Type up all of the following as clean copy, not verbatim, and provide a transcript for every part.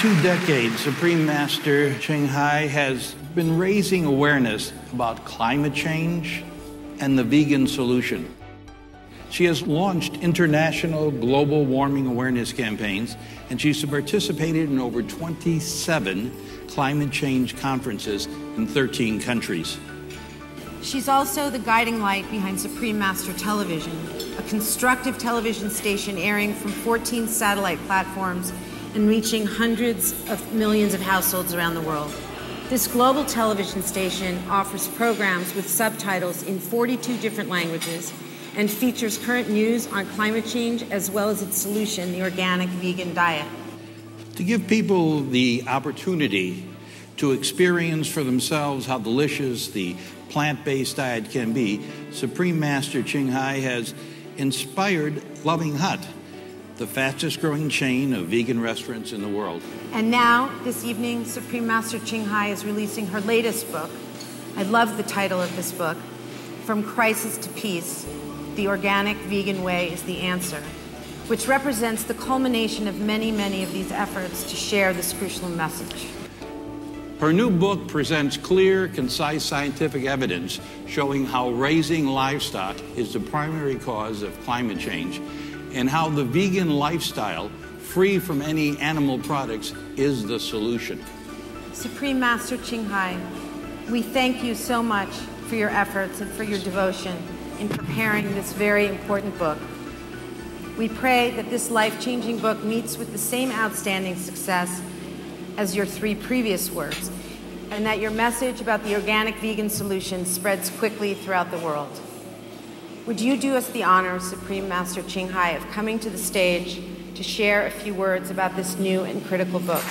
2 decades, Supreme Master Ching Hai has been raising awareness about climate change and the vegan solution. She has launched international global warming awareness campaigns, and she's participated in over 27 climate change conferences in 13 countries. She's also the guiding light behind Supreme Master Television, a constructive television station airing from 14 satellite platforms and reaching hundreds of millions of households around the world. This global television station offers programs with subtitles in 42 different languages and features current news on climate change as well as its solution, the organic vegan diet. To give people the opportunity to experience for themselves how delicious the plant-based diet can be, Supreme Master Ching Hai has inspired Loving Hut, the fastest-growing chain of vegan restaurants in the world. And now, this evening, Supreme Master Ching Hai is releasing her latest book. I love the title of this book, From Crisis to Peace, The Organic Vegan Way is the Answer, which represents the culmination of many, many of these efforts to share this crucial message. Her new book presents clear, concise scientific evidence showing how raising livestock is the primary cause of climate change and how the vegan lifestyle, free from any animal products, is the solution. Supreme Master Ching Hai, we thank you so much for your efforts and for your devotion in preparing this very important book. We pray that this life-changing book meets with the same outstanding success as your 3 previous works, and that your message about the organic vegan solution spreads quickly throughout the world. Would you do us the honor, Supreme Master Ching Hai, of coming to the stage to share a few words about this new and critical book?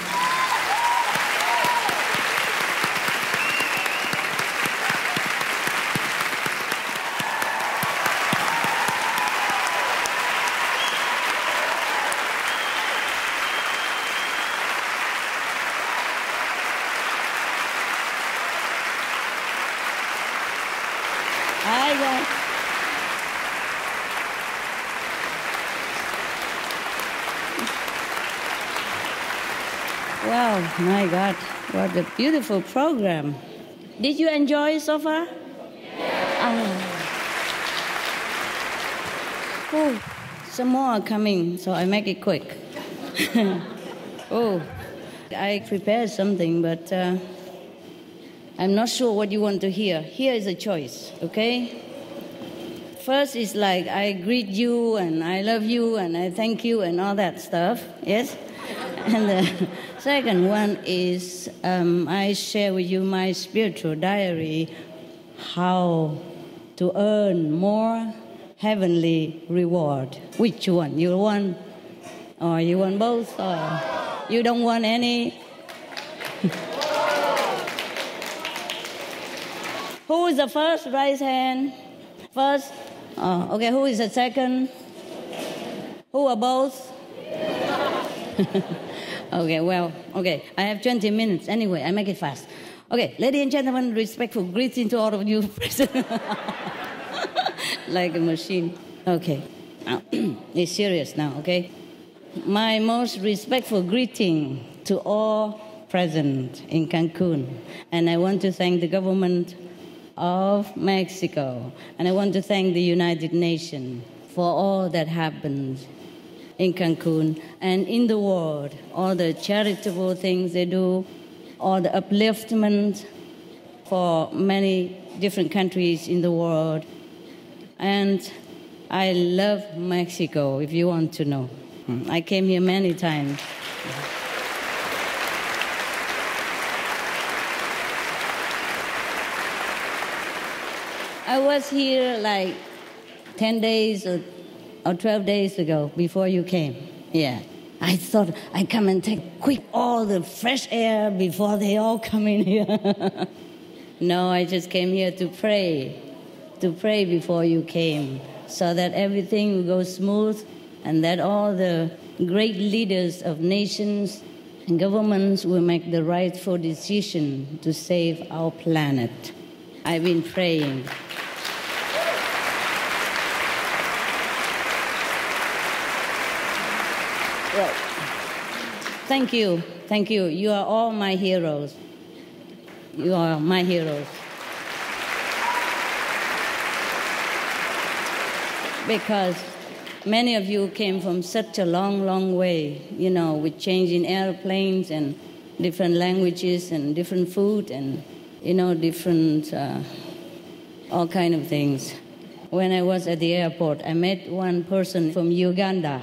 Wow, my God, what a beautiful program. Did you enjoy it so far? Oh, some more are coming, so I make it quick. I prepared something, but I'm not sure what you want to hear. Here is a choice, okay? First is like I greet you and I love you and I thank you and all that stuff, yes? And the second one is I share with you my spiritual diary, how to earn more heavenly reward. Which one? You want? Or you want both? Or you don't want any? Who is the first? Raise hand. First? Oh, okay, who is the second? Who are both? Okay, I have 20 minutes. Anyway, I make it fast. Okay, ladies and gentlemen, respectful greeting to all of you present. Like a machine. Okay, now, it's serious now, okay? My most respectful greeting to all present in Cancun. And I want to thank the government of Mexico. And I want to thank the United Nations for all that happened in Cancun and in the world, all the charitable things they do, all the upliftment for many different countries in the world. And I love Mexico, if you want to know. I came here many times. I was here like 10 days or 12 days ago before you came. Yeah. I thought I'd come and take quick all the fresh air before they all come in here. No, I just came here to pray before you came, so that everything will go smooth and that all the great leaders of nations and governments will make the rightful decision to save our planet. I've been praying. Well, thank Thank you. You are all my heroes. You are my heroes. Because many of you came from such a long, long way, with changing airplanes and different languages and different food and, different, all kind of things. When I was at the airport, I met one person from Uganda.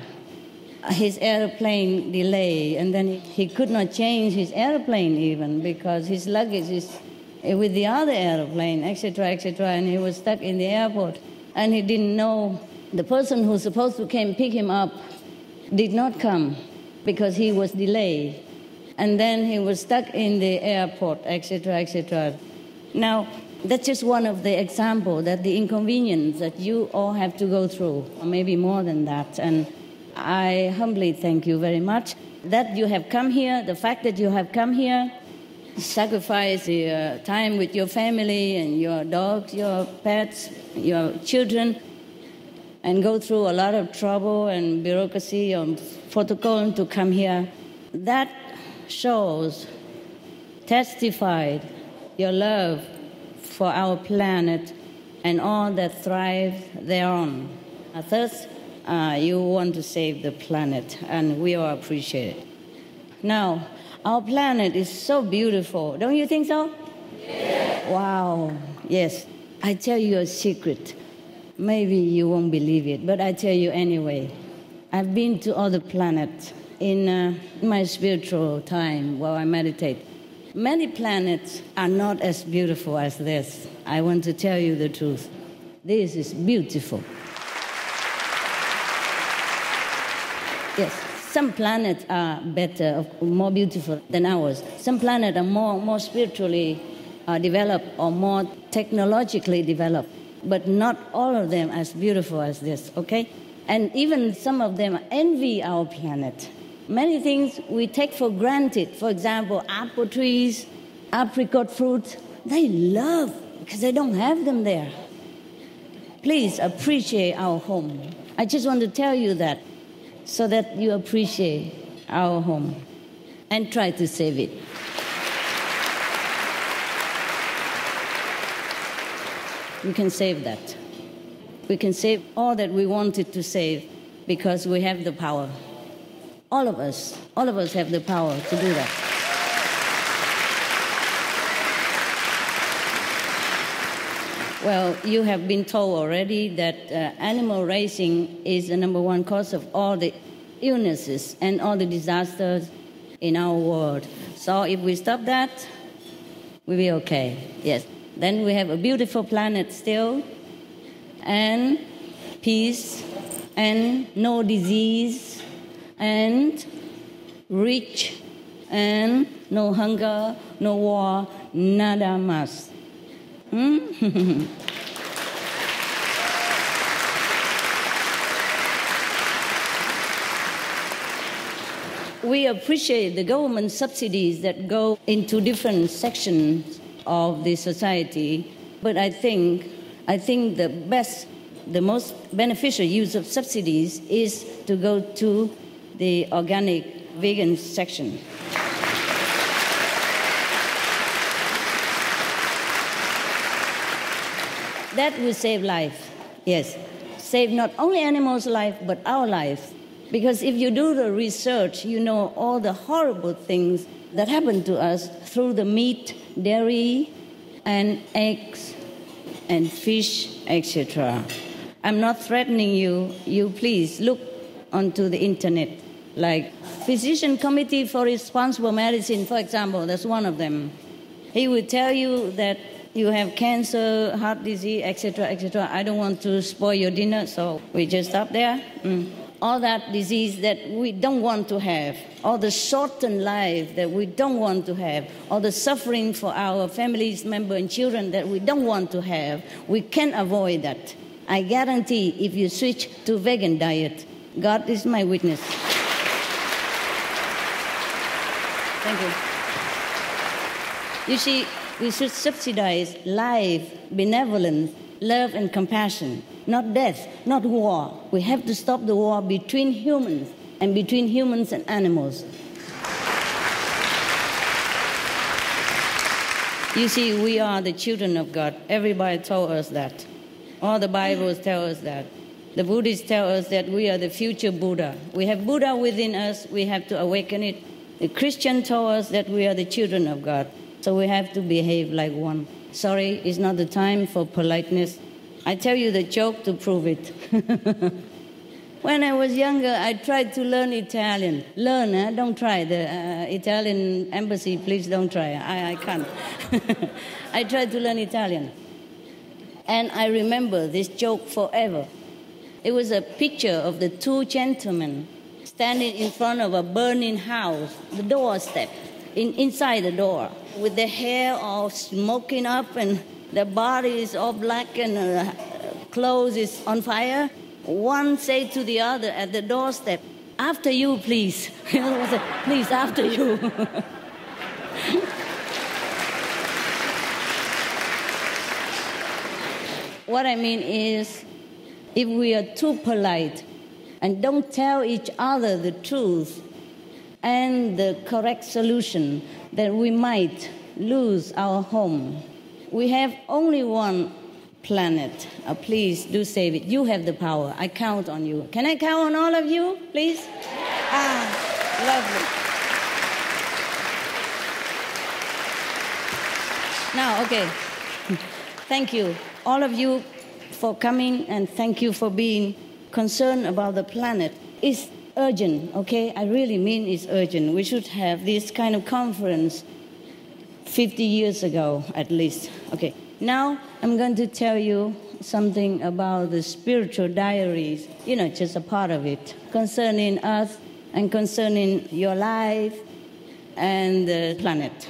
His airplane delayed, and then he could not change his airplane even because his luggage is with the other airplane, etc., etc., and he was stuck in the airport. And he didn't know the person who was supposed to come pick him up did not come because he was delayed. And then he was stuck in the airport, etc., etc. Now, that's just one of the examples that the inconvenience that you all have to go through, or maybe more than that. And I humbly thank you very much that you have come here, the fact that you have come here, sacrifice your time with your family and your dogs, your pets, your children, and go through a lot of trouble and bureaucracy and protocol to come here. That shows, testified your love for our planet and all that thrives thereon. Thus, you want to save the planet, and we all appreciate it. Now, our planet is so beautiful. Don't you think so? Yes. Wow. Yes. I tell you a secret. Maybe you won't believe it, but I tell you anyway. I've been to other planets in my spiritual time while I meditate. Many planets are not as beautiful as this. I want to tell you the truth. This is beautiful. Yes, some planets are better, more beautiful than ours. Some planets are more spiritually developed or more technologically developed, but not all of them as beautiful as this, okay? And even some of them envy our planet. Many things we take for granted. For example, apple trees, apricot fruits, they love because they don't have them there. Please appreciate our home. I just want to tell you that so that you appreciate our home and try to save it. We can save that. We can save all that we wanted to save because we have the power. All of us have the power to do that. Well, you have been told already that animal raising is the number one cause of all the illnesses and all the disasters in our world. So if we stop that, we'll be okay. Yes. Then we have a beautiful planet still, and peace, and no disease, and rich, and no hunger, no war, nada más. We appreciate the government subsidies that go into different sections of the society, but I think the most beneficial use of subsidies is to go to the organic vegan section. That will save life, yes. Save not only animals' life, but our life. Because if you do the research, you know all the horrible things that happen to us through the meat, dairy, and eggs, and fish, etc. I'm not threatening you. You please look onto the internet. Like Physician Committee for Responsible Medicine, for example, that's one of them. He will tell you that you have cancer, heart disease, etc., etc. I don't want to spoil your dinner, so we just stop there. All that disease that we don't want to have, all the shortened life that we don't want to have, all the suffering for our families, members, and children that we don't want to have, we can avoid that. I guarantee if you switch to vegan diet, God is my witness. Thank you. You see, we should subsidize life, benevolence, love, and compassion. Not death, not war. We have to stop the war between humans and between humans and animals. You see, we are the children of God. Everybody told us that. All the Bibles tell us that. The Buddhists tell us that we are the future Buddha. We have Buddha within us. We have to awaken it. The Christian told us that we are the children of God. So we have to behave like one. Sorry, it's not the time for politeness. I tell you the joke to prove it. When I was younger, I tried to learn Italian. Learn, don't try. The Italian embassy, please don't try. I can't. I tried to learn Italian. And I remember this joke forever. It was a picture of the two gentlemen standing in front of a burning house, the doorstep, inside the door, with their hair all smoking up and their body is all black and clothes is on fire. One said to the other at the doorstep, "After you, please." The other one said, "Please, after you." What I mean is, if we are too polite and don't tell each other the truth and the correct solution, then we might lose our home. We have only one planet. Please do save it. You have the power. I count on you. Can I count on all of you, please? Lovely. Now, okay. Thank you, all of you, for coming, and thank you for being concerned about the planet. It's urgent, okay? I really mean it's urgent. We should have this kind of conference 50 years ago, at least. Okay, now I'm going to tell you something about the spiritual diaries, just a part of it, concerning us and concerning your life and the planet.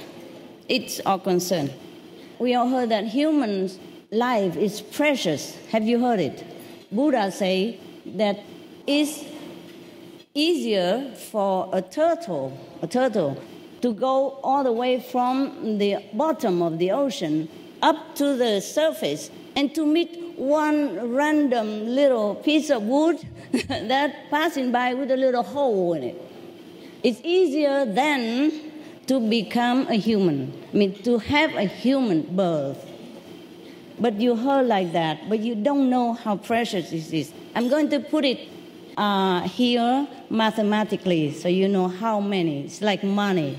It's our concern. We all heard that humans' life is precious. Have you heard it? Buddha say that it's easier for a turtle to go all the way from the bottom of the ocean up to the surface and to meet one random little piece of wood that passing by with a little hole in it. It's easier than to become a human, to have a human birth. But you heard like that, but you don't know how precious this is. I'm going to put it here mathematically so you know how many. It's like money,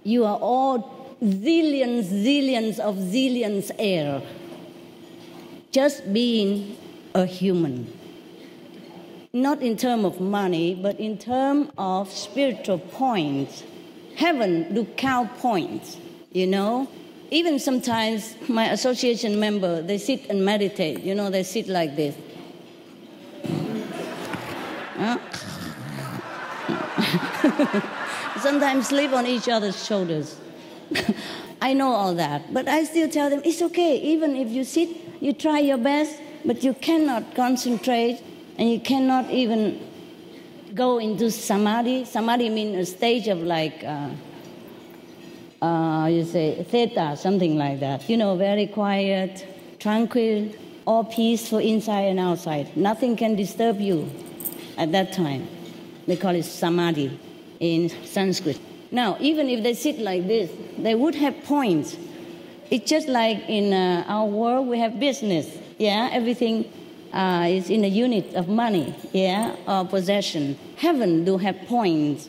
You are all zillions of zillions air. Just being a human. Not in terms of money, but in terms of spiritual points. Heaven do count points, Even sometimes my association member, they sit and meditate. They sit like this. Sometimes sleep on each other's shoulders. I know all that, but I still tell them, it's okay. Even if you sit, you try your best, but you cannot concentrate and you cannot even go into samadhi. Samadhi means a stage of theta, something like that. Very quiet, tranquil, all peaceful inside and outside. Nothing can disturb you at that time. They call it samadhi in Sanskrit. Now, even if they sit like this, they would have points. It's just like in our world, we have business. Everything is in a unit of money, or possession. Heaven do have points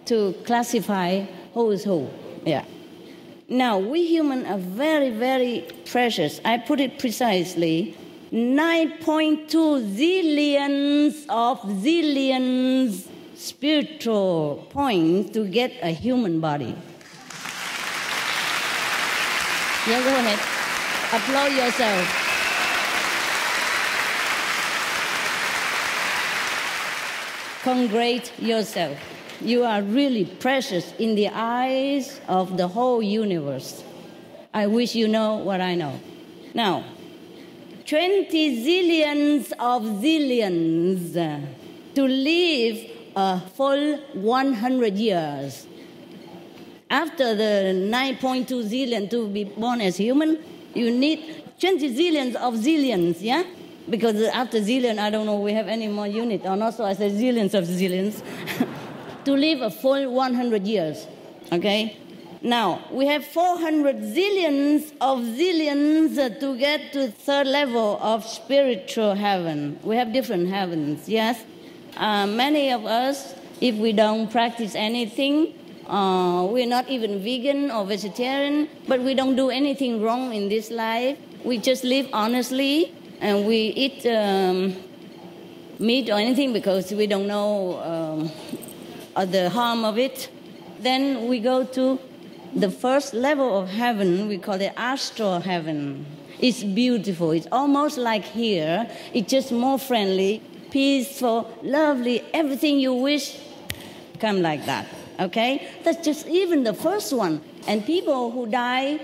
to classify who is who. Now, we humans are very, very precious. I put it precisely, 9.2 zillions spiritual points to get a human body. Go ahead. Applaud yourself. Congratulate yourself. You are really precious in the eyes of the whole universe. I wish you know what I know. Now, 20 zillions of zillions to live a full 100 years. After the 9.2 zillion to be born as human, you need 20 zillions of zillions, Because after zillion, I don't know we have any more unit or not, so I said zillions of zillions. To live a full 100 years, okay? Now, we have 400 zillions of zillions to get to third level of spiritual heaven. We have different heavens, yes? Many of us, if we don't practice anything, we're not even vegan or vegetarian, but we don't do anything wrong in this life. We just live honestly, and we eat meat or anything because we don't know the harm of it. Then we go to the first level of heaven. We call it astral heaven. It's beautiful. It's almost like here. It's just more friendly, peaceful, lovely. Everything you wish come like that. Okay? That's just even the first one. And people who die,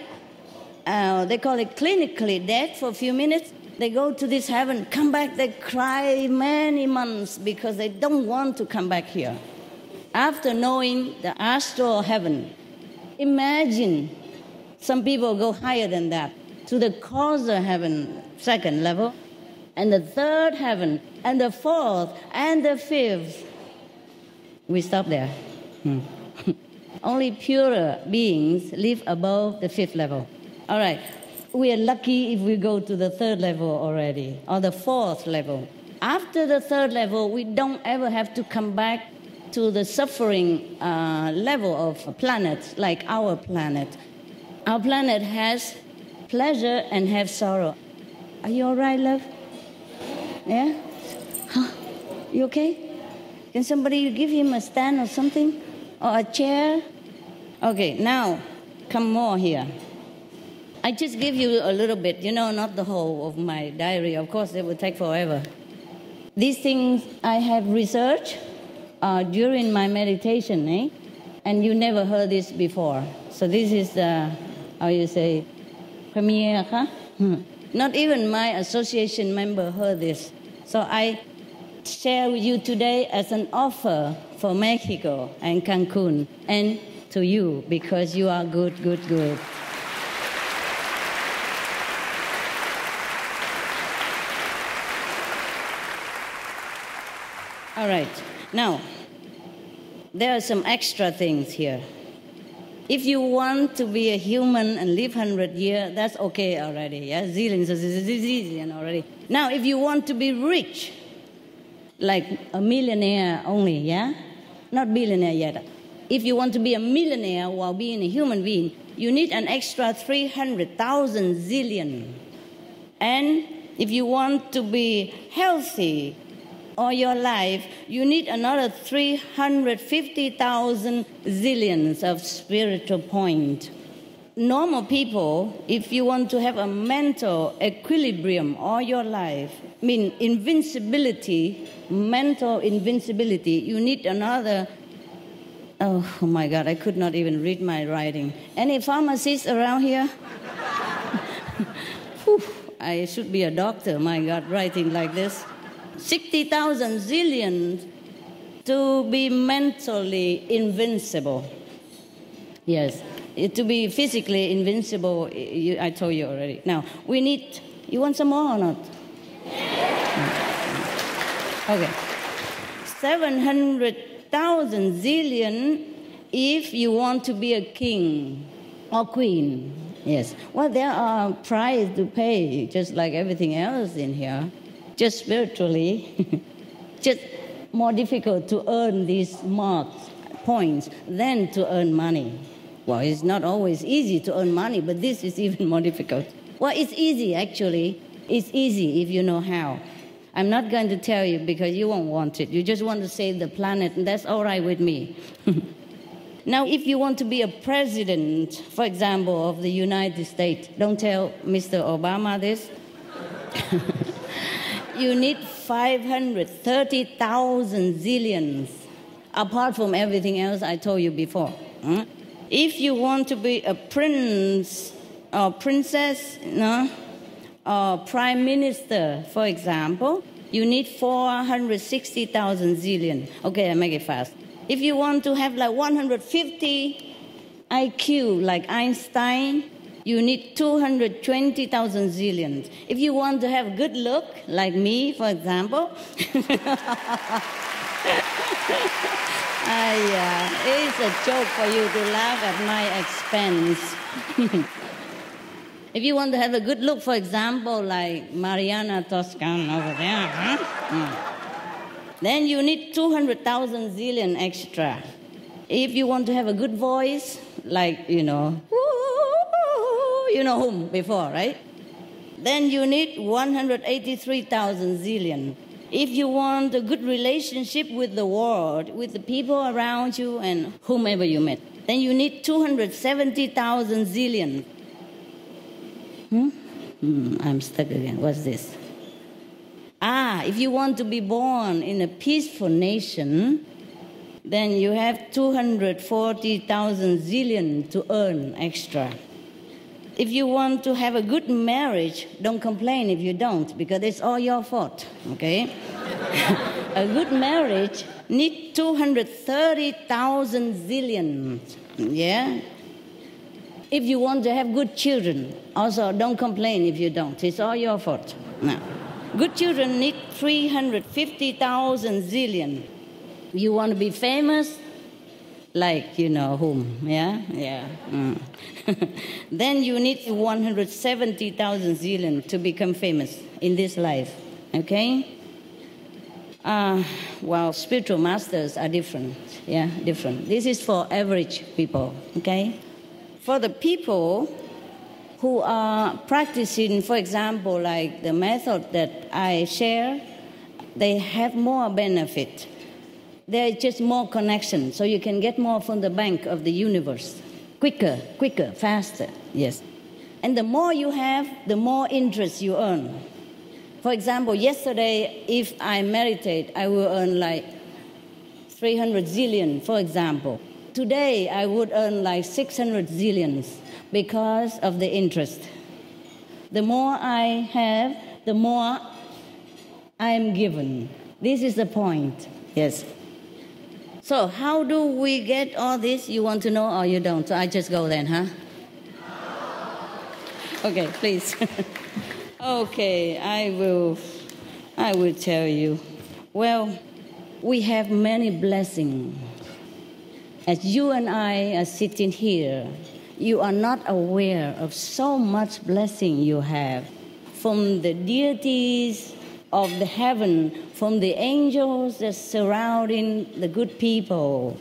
they call it clinically dead for a few minutes. They go to this heaven, come back, they cry many months because they don't want to come back here. After knowing the astral heaven, imagine some people go higher than that to the causal heaven, second level, and the third heaven, and the fourth, and the fifth. We stop there. Only purer beings live above the fifth level. All right. We are lucky if we go to the third level already, or the fourth level. After the third level, we don't ever have to come back to the suffering level of planets like our planet. Our planet has pleasure and has sorrow. Are you all right, love? Yeah? Huh? You okay? Can somebody give him a stand or something? Or a chair? Okay, now, come more here. I just give you a little bit, not the whole of my diary. Of course, it would take forever. These things I have researched during my meditation, and you never heard this before. So this is, how you say, premiere, huh? Not even my association member heard this. So I share with you today as an offer for Mexico and Cancun, and to you, because you are good. All right, now, there are some extra things here. If you want to be a human and live 100 years, that's okay already, yeah? Zillions already. Now, if you want to be rich, like a millionaire only, yeah? Not billionaire yet. If you want to be a millionaire while being a human being, you need an extra 300,000 zillion. And if you want to be healthy all your life, you need another 350,000 zillions of spiritual point. Normal people, if you want to have a mental equilibrium all your life, invincibility, mental invincibility, you need another, oh my God, I could not even read my writing. Any pharmacists around here? I should be a doctor, my God, writing like this. 60,000 zillions to be mentally invincible. Yes, to be physically invincible, I told you already. Now, we need, you want some more or not? Okay. 700,000 zillion if you want to be a king or queen. Yes. Well, there are prices to pay, just like everything else in here. Just spiritually, just more difficult to earn these marks, points, than to earn money. Well, it's not always easy to earn money, but this is even more difficult. Well, it's easy, actually. It's easy if you know how. I'm not going to tell you because you won't want it. You just want to save the planet, and that's all right with me. Now, if you want to be a president, for example, of the United States, don't tell Mr. Obama this. You need 530,000 zillions, apart from everything else I told you before. If you want to be a prince or princess, or prime minister, for example, you need 460,000 zillion. Okay, I make it fast. If you want to have like 150 IQ, like Einstein, you need 220,000 zillions. If you want to have good look, like me, for example, It's a joke for you to laugh at my expense. If you want to have a good look, for example, like Mariana Toscan over there, then you need 200,000 zillion extra. If you want to have a good voice, like, you know whom before, right? Then you need 183,000 zillion. If you want a good relationship with the world, with the people around you and whomever you met, then you need 270,000 zillion. I'm stuck again. What's this? If you want to be born in a peaceful nation, then you have 240,000 zillion to earn extra. If you want to have a good marriage, don't complain if you don't, because it's all your fault, okay? A good marriage needs 230,000 zillion, yeah? If you want to have good children, also don't complain if you don't. It's all your fault. No. Good children need 350,000 zillion. You want to be famous? Like you know whom, yeah? Then you need 170,000 zillion to become famous in this life, okay? Well, spiritual masters are different, different. This is for average people, okay? For the people who are practicing, for example, like the method that I share, they have more benefit. There is just more connection, so you can get more from the bank of the universe. Quicker, faster, yes. And the more you have, the more interest you earn. For example, yesterday, if I meditate, I will earn like 300 zillion, for example. Today, I would earn like 600 zillions because of the interest. The more I have, the more I am given. This is the point, yes. So how do we get all this? You want to know or you don't? So I just go then, huh? Okay, please. Okay, I will tell you. Well, we have many blessings. As you and I are sitting here, you are not aware of so much blessing you have from the deities of the heaven, from the angels that surrounding the good people.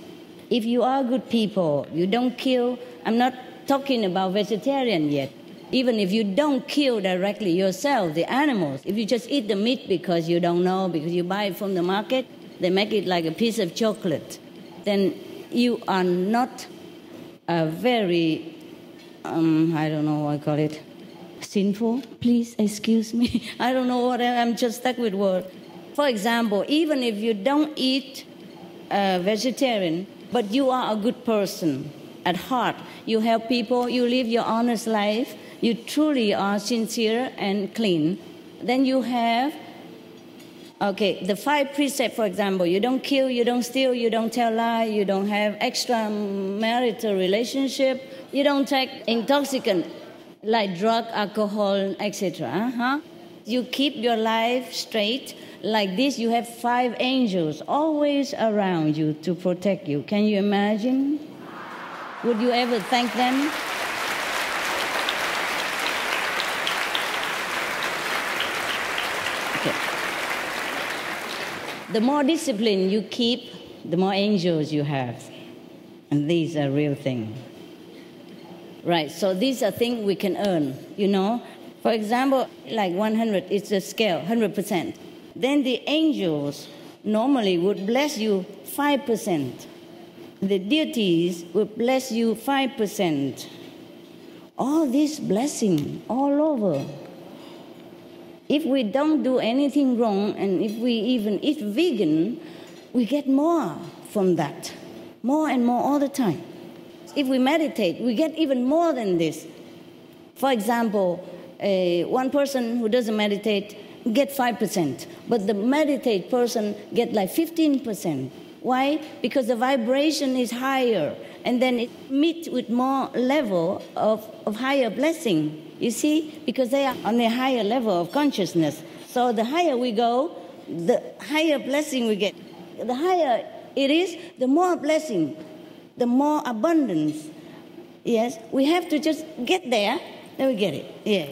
If you are good people, you don't kill. I'm not talking about vegetarian yet. Even if you don't kill directly yourself, the animals, if you just eat the meat because you don't know, because you buy it from the market, they make it like a piece of chocolate, then you are not a very, I don't know what I call it, sinful, please excuse me. I don't know what I'm just stuck with word. For example, even if you don't eat vegetarian, but you are a good person at heart, you help people, you live your honest life, you truly are sincere and clean, then you have, the 5 precepts, for example, you don't kill, you don't steal, you don't tell lies, you don't have extramarital relationship, you don't take intoxicant like drug, alcohol, etc. You keep your life straight. Like this, you have 5 angels always around you to protect you. Can you imagine? Would you ever thank them? Okay. The more discipline you keep, the more angels you have. And these are real things. Right, so these are things we can earn, you know. For example, like 100, it's a scale, 100%. Then the angels normally would bless you 5%. The deities would bless you 5%. All this blessing all over. If we don't do anything wrong, and if we even eat vegan, we get more from that. More and more all the time. If we meditate, we get even more than this. For example, one person who doesn't meditate get 5%, but the meditate person get like 15%. Why? Because the vibration is higher, and then it meets with more level of higher blessing. You see? Because they are on a higher level of consciousness. So the higher we go, the higher blessing we get. The higher it is, the more blessing, the more abundance. Yes, we have to just get there, then we get it. Yeah.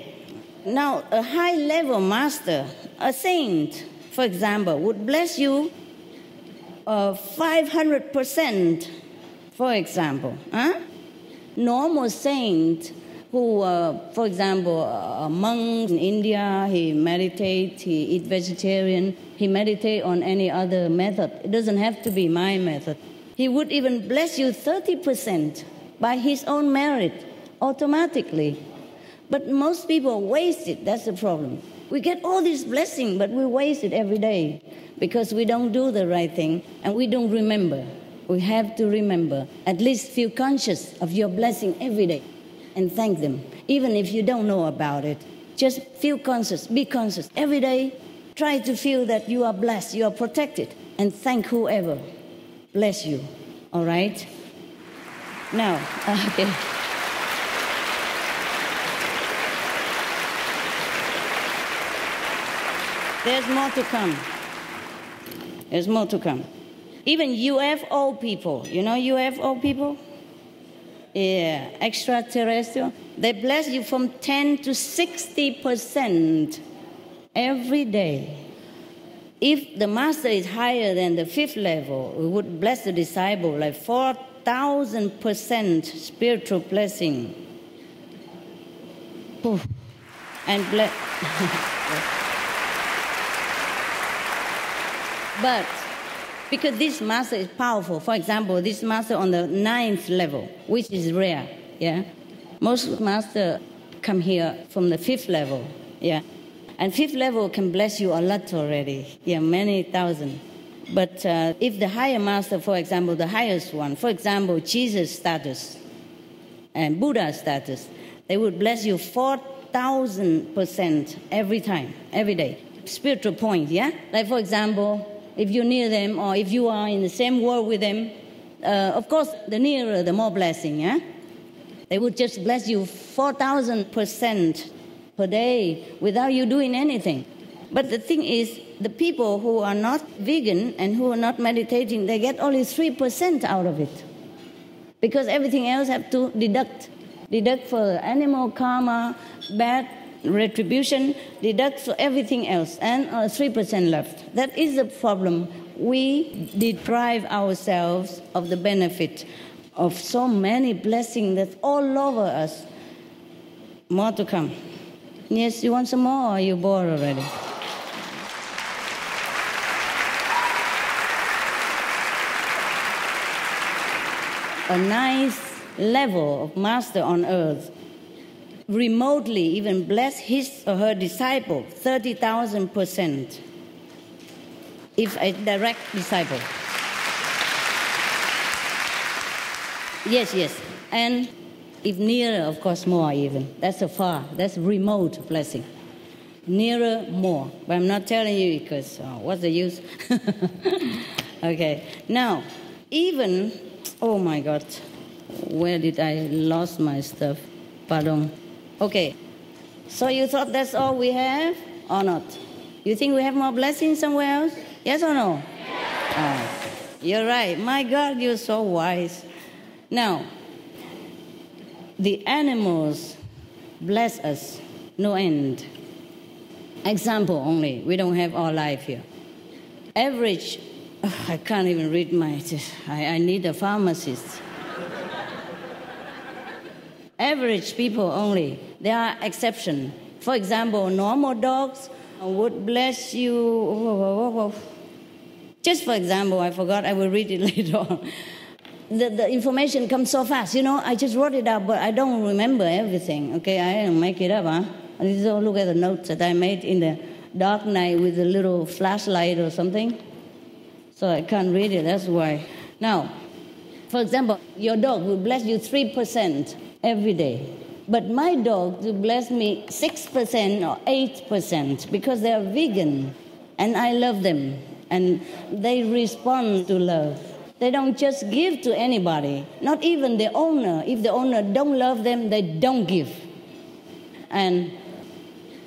Now, a high-level master, a saint, for example, would bless you 500%, for example. Normal saint who, for example, a monk in India, he meditates, he eats vegetarian, he meditates on any other method. It doesn't have to be my method. He would even bless you 30% by his own merit, automatically. But most people waste it, that's the problem. We get all this blessing, but we waste it every day because we don't do the right thing and we don't remember. We have to remember, at least feel conscious of your blessing every day and thank them. Even if you don't know about it, just feel conscious, be conscious. Every day, try to feel that you are blessed, you are protected, and thank whoever bless you, all right? Now, okay. There's more to come. There's more to come. Even UFO people, you know UFO people? Yeah, extraterrestrial. They bless you from 10 to 60% every day. If the master is higher than the 5th level, we would bless the disciple like 4,000% spiritual blessing. Oof. And bless. But because this master is powerful, for example, this master on the 9th level, which is rare, yeah? Most masters come here from the 5th level, yeah? And 5th level can bless you a lot already, yeah, many thousand. But if the higher master, for example, the highest one, for example, Jesus status and Buddha status, they would bless you 4,000% every time, every day. Spiritual point, yeah? Like, for example, if you're near them or if you are in the same world with them, of course, the nearer, the more blessing, yeah? They would just bless you 4,000% per day without you doing anything. But the thing is, the people who are not vegan and who are not meditating, they get only 3% out of it. Because everything else have to deduct. Deduct for animal karma, bad retribution, deduct for everything else, and 3% left. That is the problem. We deprive ourselves of the benefit of so many blessings that's all over us. More to come. Yes, you want some more, or are you bored already? A nice level of master on earth remotely even bless his or her disciple 30,000% if a direct disciple. Yes, yes. And if nearer, of course, more even. That's a far, that's remote blessing. Nearer, more. But I'm not telling you because what's the use? Okay. Now, even, oh my God, where did I lost my stuff? Pardon. Okay. So you thought that's all we have or not? You think we have more blessings somewhere else? Yes or no? Yes. You're right. My God, you're so wise. Now, the animals bless us, no end. Example only. We don't have all life here. Average, I can't even read I need a pharmacist. Average people only. There are exceptions. For example, normal dogs would bless you. Just for example, I forgot, I will read it later on. The information comes so fast, you know, I just wrote it out, but I don't remember everything, okay? I didn't make it up, huh? Just look at the notes that I made in the dark night with a little flashlight or something. So I can't read it, that's why. Now, for example, your dog will bless you 3% every day. But my dog will bless me 6% or 8% because they are vegan and I love them and they respond to love. They don't just give to anybody, not even the owner. If the owner don't love them, they don't give. And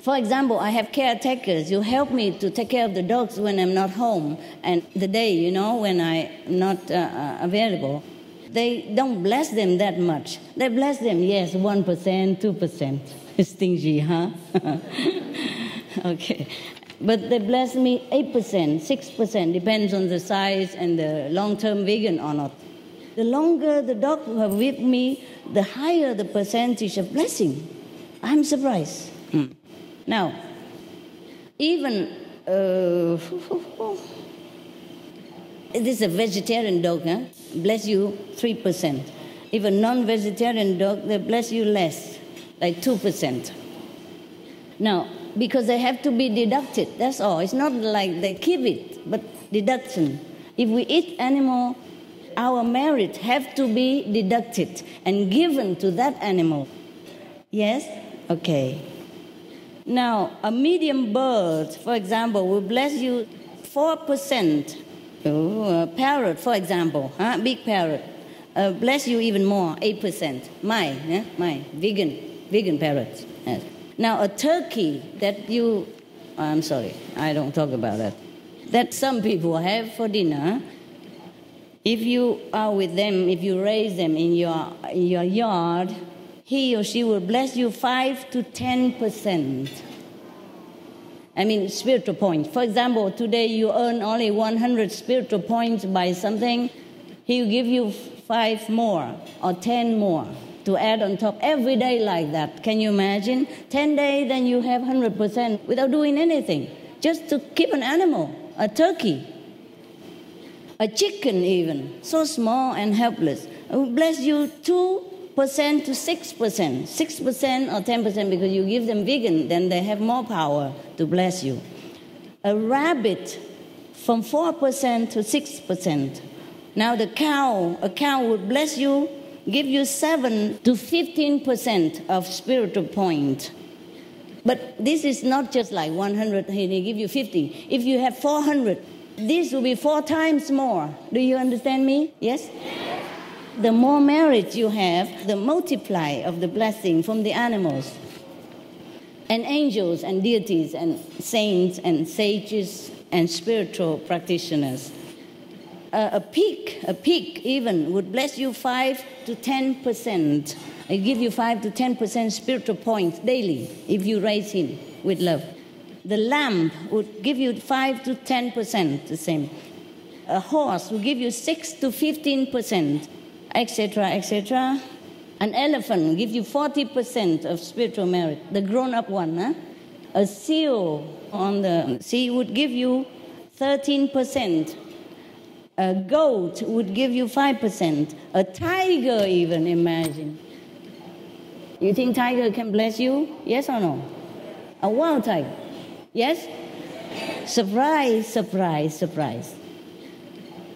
For example, I have caretakers who help me to take care of the dogs when I'm not home, and the day, when I'm not available. They don't bless them that much. They bless them, yes, 1%, 2%. Stingy, huh? Okay. But they bless me 8%, 6%, depends on the size and the long-term vegan or not. The longer the dog are with me, the higher the percentage of blessing. I'm surprised. Now, even it is a vegetarian dog, bless you 3%. If a non-vegetarian dog, they bless you less, like 2%. Now, because they have to be deducted, that's all. It's not like they keep it, but deduction. If we eat animal, our merit have to be deducted and given to that animal. Yes? Okay. Now, a medium bird, for example, will bless you 4%. A parrot, for example, big parrot, bless you even more, 8%. My vegan parrots. Yes. Now, a turkey that I'm sorry, I don't talk about that. That some people have for dinner. If you are with them, if you raise them in your yard, he or she will bless you 5 to 10%. I mean, spiritual points. For example, today you earn only 100 spiritual points by something. He will give you 5 more or 10 more to add on top every day like that. Can you imagine? 10 days, then you have 100% without doing anything. Just to keep an animal, a turkey, a chicken even, so small and helpless. I will bless you 2% to 6%, 6% or 10% because you give them vegan, then they have more power to bless you. A rabbit from 4% to 6%. Now a cow would bless you, give you 7 to 15% of spiritual point. But this is not just like 100, he give you 50. If you have 400, this will be 4 times more. Do you understand me? Yes? The more merit you have, the multiply of the blessing from the animals. And angels and deities and saints and sages and spiritual practitioners. A pig even would bless you 5 to 10%. I give you 5 to 10% spiritual points daily if you raise him with love. The lamb would give you 5 to 10%, the same. A horse will give you 6 to 15%, etc., etc. An elephant will give you 40% of spiritual merit, the grown-up one. A seal on the sea would give you 13%. A goat would give you 5%. A tiger even, imagine. You think tiger can bless you? Yes or no? A wild tiger? Yes? Surprise, surprise, surprise.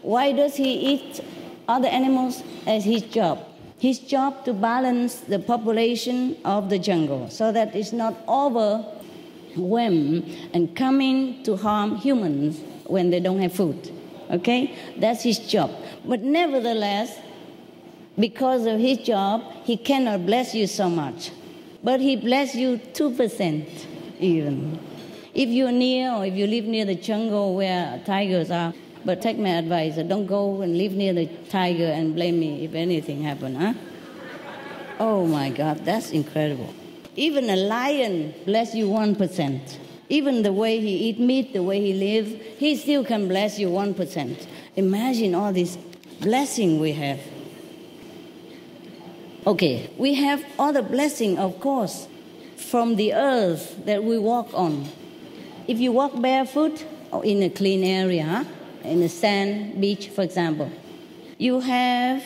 Why does he eat other animals? As his job. His job to balance the population of the jungle so that it's not overwhelmed and coming to harm humans when they don't have food. Okay? That's his job. But nevertheless, because of his job, he cannot bless you so much. But he bless you 2% even. If you're near or if you live near the jungle where tigers are, but take my advice, don't go and live near the tiger and blame me if anything happens, Oh my God, that's incredible. Even a lion bless you 1%. Even the way he eat meat, the way he lives, he still can bless you 1%. Imagine all this blessing we have. Okay, we have all the blessing, of course, from the earth that we walk on. If you walk barefoot or in a clean area, in the sand, beach, for example, you have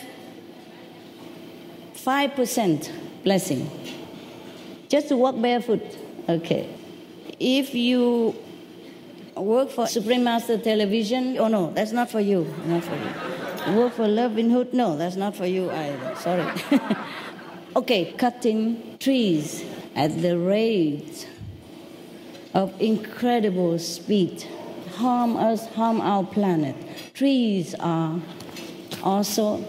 5% blessing. Just to walk barefoot, okay. If you work for Supreme Master Television, oh no, that's not for you, not for you. Work for Loving Hood, no, that's not for you either, sorry. Okay, cutting trees at the rate of incredible speed. Harm us, harm our planet. Trees are also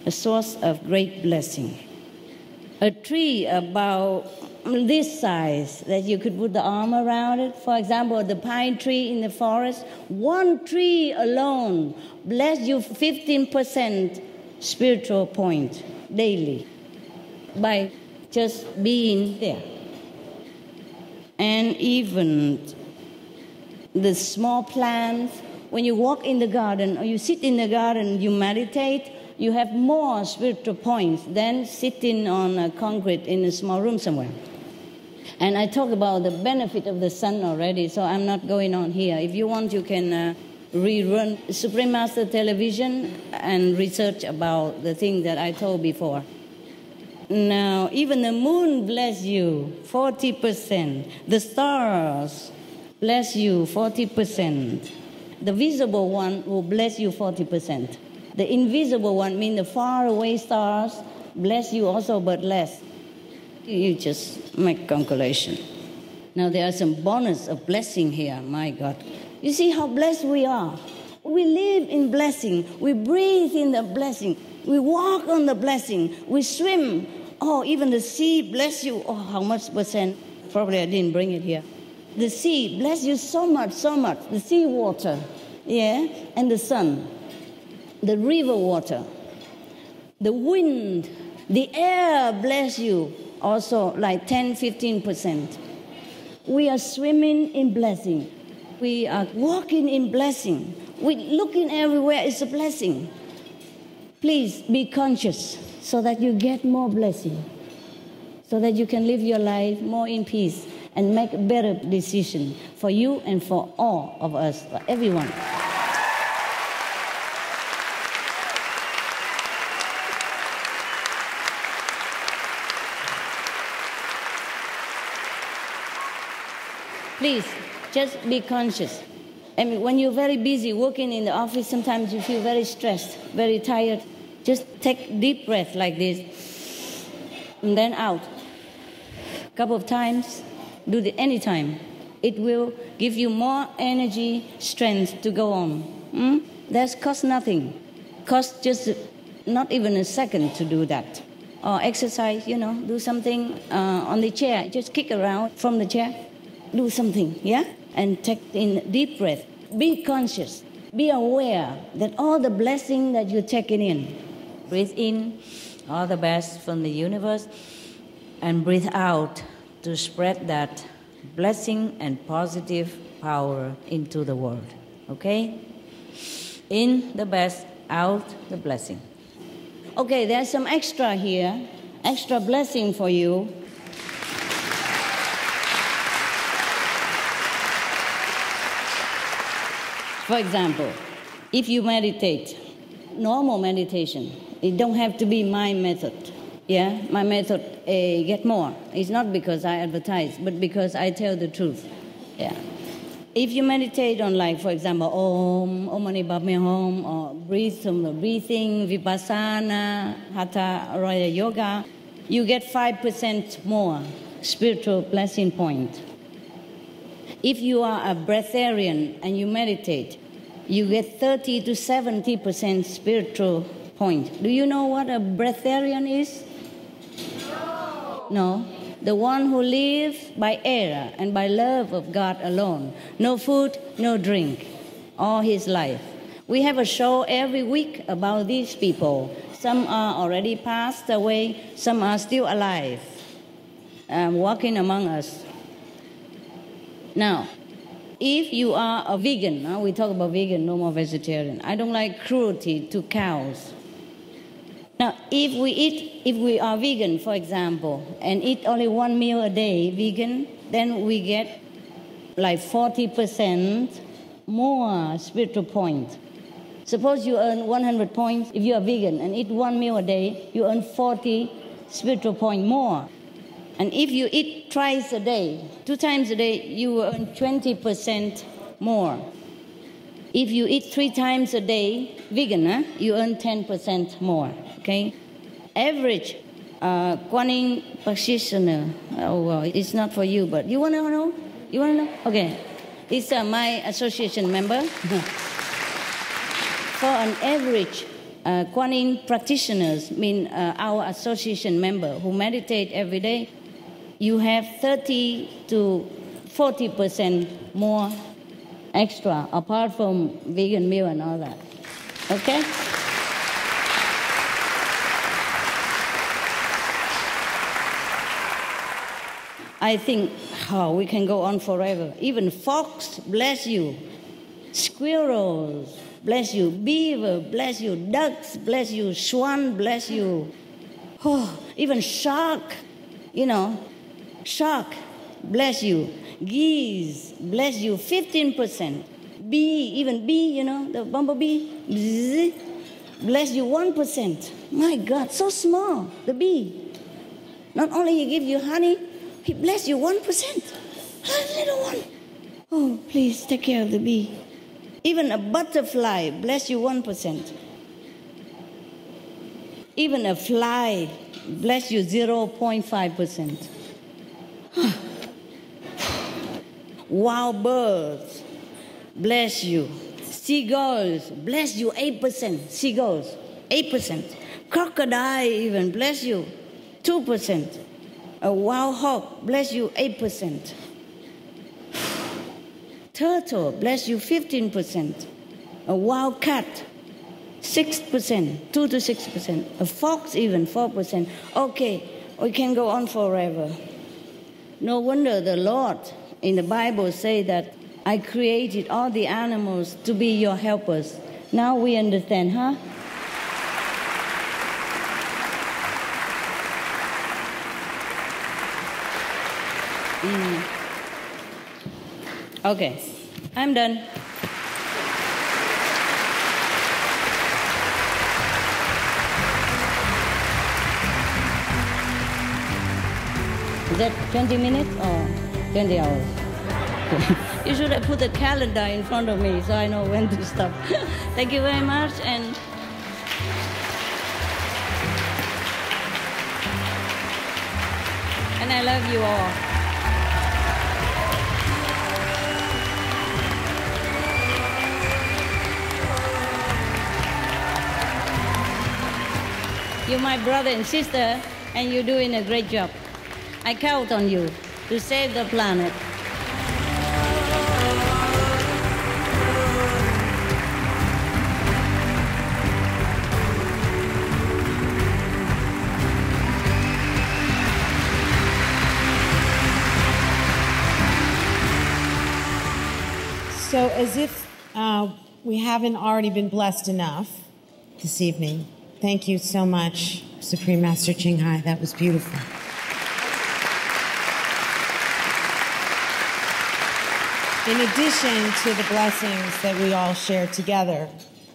a source of great blessing. A tree about this size that you could put the arm around it. For example, the pine tree in the forest, one tree alone bless you 15% spiritual point daily by just being there. And even the small plants, when you walk in the garden or you sit in the garden, you meditate, you have more spiritual points than sitting on concrete in a small room somewhere. And I talked about the benefit of the sun already, so I'm not going on here. If you want, you can rerun Supreme Master Television and research about the thing that I told before. Now, even the moon bless you 40%. The stars bless you 40%. The visible one will bless you 40%. The invisible one, means the faraway stars, bless you also, but less. You just make calculation. Now there are some bonus of blessing here, my God. You see how blessed we are. We live in blessing. We breathe in the blessing. We walk on the blessing. We swim. Oh, even the sea bless you. Oh, how much percent? Probably I didn't bring it here. The sea bless you so much, so much. The sea water, yeah, and the sun, the river water, the wind, the air bless you also like 10-15%. We are swimming in blessing. We are walking in blessing. We looking everywhere is a blessing. Please be conscious so that you get more blessing, so that you can live your life more in peace and make a better decision for you and for all of us, for everyone. Please, just be conscious. I mean, when you're very busy working in the office, sometimes you feel very stressed, very tired. Just take a deep breath like this, and then out. A couple of times, do it anytime. It will give you more energy, strength to go on. That costs nothing. Costs just not even a second to do that. Or exercise, do something on the chair. Just kick around from the chair. Do something, yeah? And take in deep breath. Be conscious. Be aware that all the blessing that you're taking in. Breathe in all the best from the universe and breathe out to spread that blessing and positive power into the world. Okay? In the best, out the blessing. Okay, there's some extra here. Extra blessing for you. For example, if you meditate, normal meditation, it don't have to be my method. Yeah, my method, get more. It's not because I advertise, but because I tell the truth. Yeah. If you meditate on, like, for example, Om Mani Padme Hum, or breathing, Vipassana, Hatha Raya Yoga, you get 5% more spiritual blessing point. If you are a breatharian and you meditate, you get 30 to 70% spiritual point. Do you know what a breatharian is? No. The one who lives by air and by love of God alone. No food, no drink, all his life. We have a show every week about these people. Some are already passed away, some are still alive, walking among us. Now, if you are a vegan, we talk about vegan, no more vegetarian. I don't like cruelty to cows. Now, if we are vegan, for example, and eat only one meal a day, vegan, then we get like 40% more spiritual points. Suppose you earn 100 points. If you are vegan and eat one meal a day, you earn 40 spiritual points more. And if you eat twice a day, 2 times a day, you will earn 20% more. If you eat 3 times a day, vegan, you earn 10% more. Okay? Average Kuan Yin practitioner. Oh, well, it's not for you, but you want to know? You want to know? Okay. It's my association member. For an average Kuan Yin practitioners, mean our association member who meditate every day, you have 30 to 40% more extra, apart from vegan meal and all that. Okay? I think we can go on forever. Even fox, bless you. Squirrels, bless you. Beaver, bless you. Ducks, bless you. Swan, bless you. Even shark, shark, bless you. Geese, bless you. 15%. Bee, the bumblebee, bzz, bless you 1%. My God, so small, the bee. Not only he give you honey, he bless you 1%. A little one. Oh, please take care of the bee. Even a butterfly, bless you 1%. Even a fly, bless you 0.5%. Wild birds, bless you. Seagulls, bless you 8%. Seagulls, 8%. Crocodile even, bless you 2%. A wild hog, bless you 8%. Turtle, bless you 15%. A wild cat, 6%, 2 to 6%. A fox even, 4%. Okay, we can go on forever. No wonder the Lord in the Bible say that I created all the animals to be your helpers. Now we understand, huh? Okay, I'm done. Is that 20 minutes or 20 hours? You should have put a calendar in front of me so I know when to stop. Thank you very much. And I love you all. You're my brother and sister, and you're doing a great job. I count on you to save the planet. So as if we haven't already been blessed enough this evening, thank you so much, Supreme Master Ching Hai. That was beautiful. In addition to the blessings that we all share together,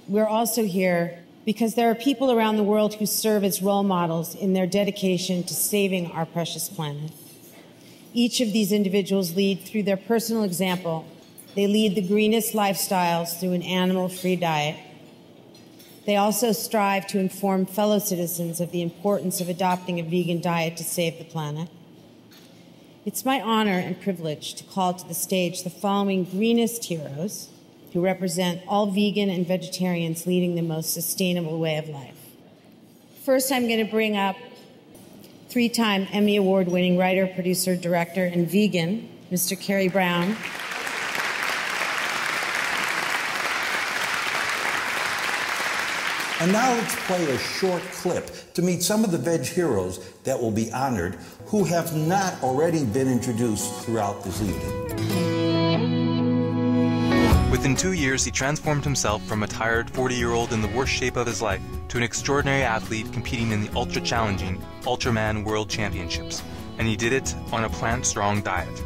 we're also here because there are people around the world who serve as role models in their dedication to saving our precious planet. Each of these individuals lead through their personal example. They lead the greenest lifestyles through an animal-free diet. They also strive to inform fellow citizens of the importance of adopting a vegan diet to save the planet. It's my honor and privilege to call to the stage the following greenest heroes who represent all vegan and vegetarians leading the most sustainable way of life. First, I'm going to bring up 3-time Emmy Award-winning writer, producer, director, and vegan, Mr. Kerry Brown. And now let's play a short clip to meet some of the veg heroes that will be honored who have not already been introduced throughout this evening. Within 2 years, he transformed himself from a tired 40-year-old in the worst shape of his life to an extraordinary athlete competing in the ultra-challenging Ultraman World Championships. And he did it on a plant-strong diet.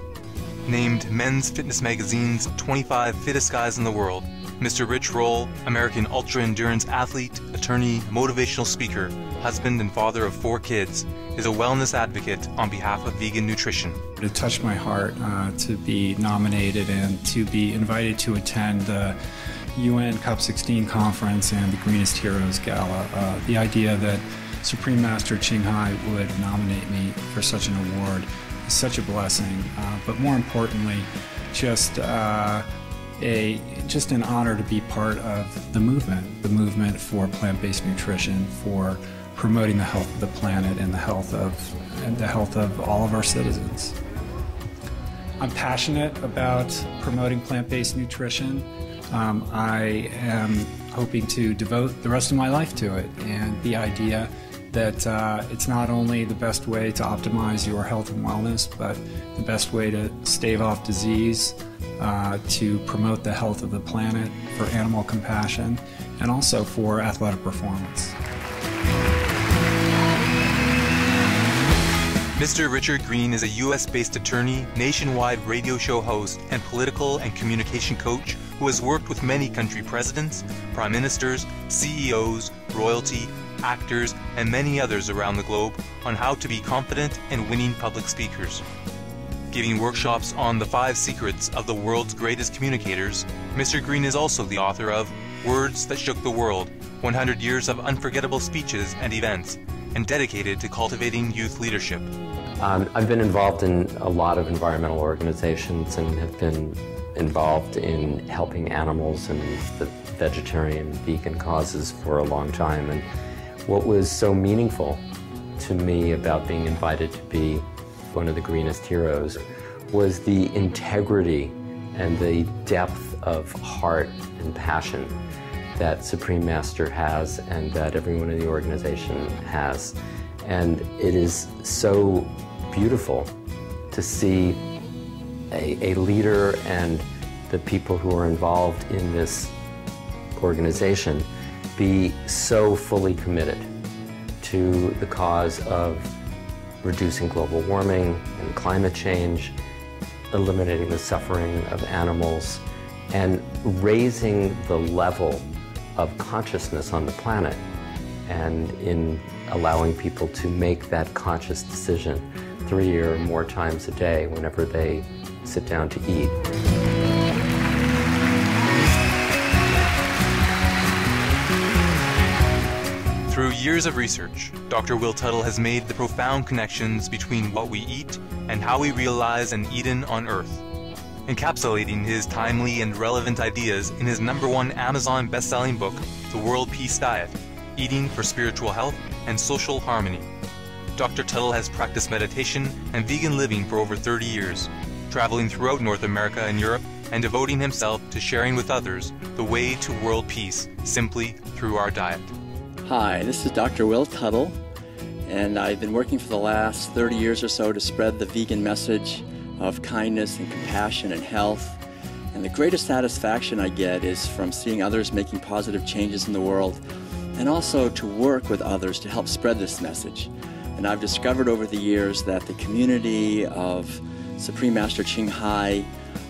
Named Men's Fitness Magazine's 25 Fittest Guys in the World, Mr. Rich Roll, American ultra-endurance athlete, attorney, motivational speaker, husband and father of 4 kids, is a wellness advocate on behalf of vegan nutrition. It touched my heart to be nominated and to be invited to attend the UN COP16 conference and the Greenest Heroes Gala. The idea that Supreme Master Ching Hai would nominate me for such an award is such a blessing, but more importantly, just an honor to be part of the movement for plant-based nutrition, for promoting the health of the planet and the health of all of our citizens. I'm passionate about promoting plant-based nutrition. I am hoping to devote the rest of my life to it, and the idea that it's not only the best way to optimize your health and wellness, but the best way to stave off disease, to promote the health of the planet, for animal compassion, and also for athletic performance. Mr. Richard Green is a U.S.-based attorney, nationwide radio show host, and political and communication coach who has worked with many country presidents, prime ministers, CEOs, royalty, actors, and many others around the globe on how to be confident and winning public speakers. Giving workshops on the 5 secrets of the world's greatest communicators, Mr. Green is also the author of Words That Shook the World, 100 Years of Unforgettable Speeches and Events, and dedicated to cultivating youth leadership. I've been involved in a lot of environmental organizations and have been involved in helping animals and the vegetarian, vegan causes for a long time. And what was so meaningful to me about being invited to be one of the greenest heroes was the integrity and the depth of heart and passion that Supreme Master has and that everyone in the organization has. And it is so beautiful to see a leader and the people who are involved in this organization be so fully committed to the cause of reducing global warming and climate change, eliminating the suffering of animals, and raising the level of consciousness on the planet, and in allowing people to make that conscious decision 3 or more times a day whenever they sit down to eat. Through years of research, Dr. Will Tuttle has made the profound connections between what we eat and how we realize an Eden on Earth, encapsulating his timely and relevant ideas in his #1 Amazon best-selling book, The World Peace Diet, Eating for Spiritual Health and Social Harmony. Dr. Tuttle has practiced meditation and vegan living for over 30 years, traveling throughout North America and Europe and devoting himself to sharing with others the way to world peace simply through our diet. Hi, this is Dr. Will Tuttle, and I've been working for the last 30 years or so to spread the vegan message of kindness and compassion and health. And the greatest satisfaction I get is from seeing others making positive changes in the world, and also to work with others to help spread this message. And I've discovered over the years that the community of Supreme Master Ching Hai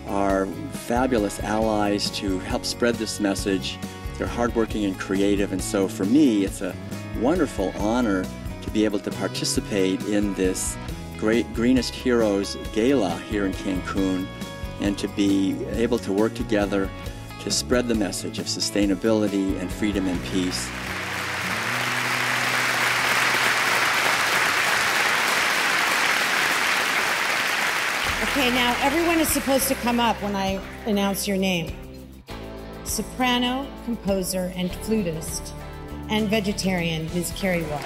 are fabulous allies to help spread this message. They're hardworking and creative, and so for me it's a wonderful honor to be able to participate in this great Greenest Heroes Gala here in Cancun, and to be able to work together to spread the message of sustainability and freedom and peace. Okay, now everyone is supposed to come up when I announce your name. Soprano, composer, and flutist, and vegetarian, Ms. Carrie Watt.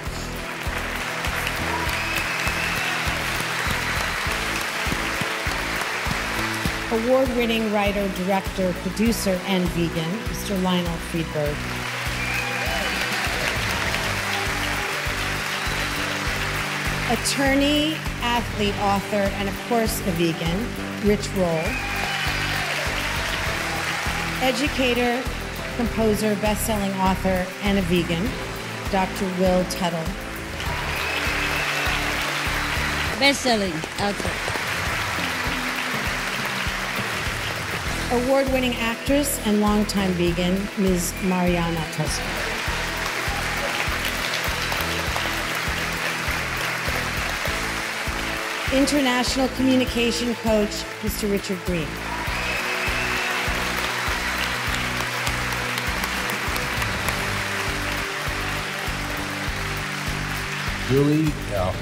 Award-winning writer, director, producer, and vegan, Mr. Lionel Friedberg. Attorney, athlete, author, and of course a vegan, Rich Roll. Educator, composer, best-selling author, and a vegan, Dr. Will Tuttle. Best-selling author. Award-winning actress and longtime vegan, Ms. Mariana Tosca. International communication coach, Mr. Richard Green. Julie,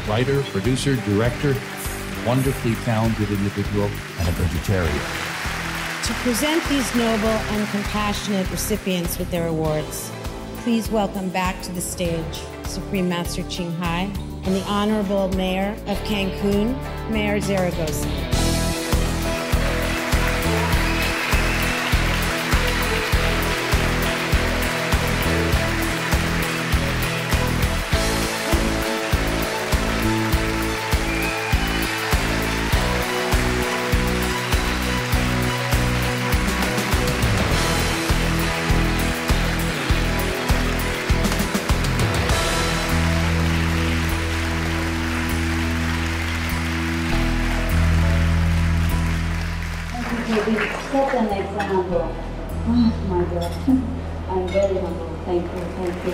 writer, producer, director, wonderfully talented individual, and a vegetarian. To present these noble and compassionate recipients with their awards, please welcome back to the stage Supreme Master Ching Hai and the Honorable Mayor of Cancun, Mayor Zaragoza. Set an example. Oh my God. I'm very humble. Thank you. Thank you.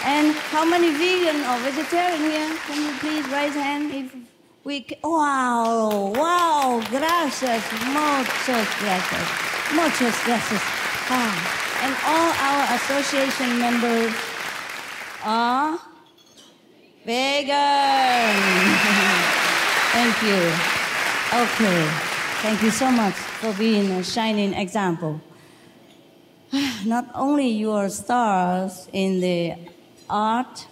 And how many vegan or vegetarian here? Can you please raise hand if we wow, gracias, muchas gracias. Muchas gracias. And all our association members are vegan. Thank you. Okay. Thank you so much for being a shining example. Not only you are stars in the art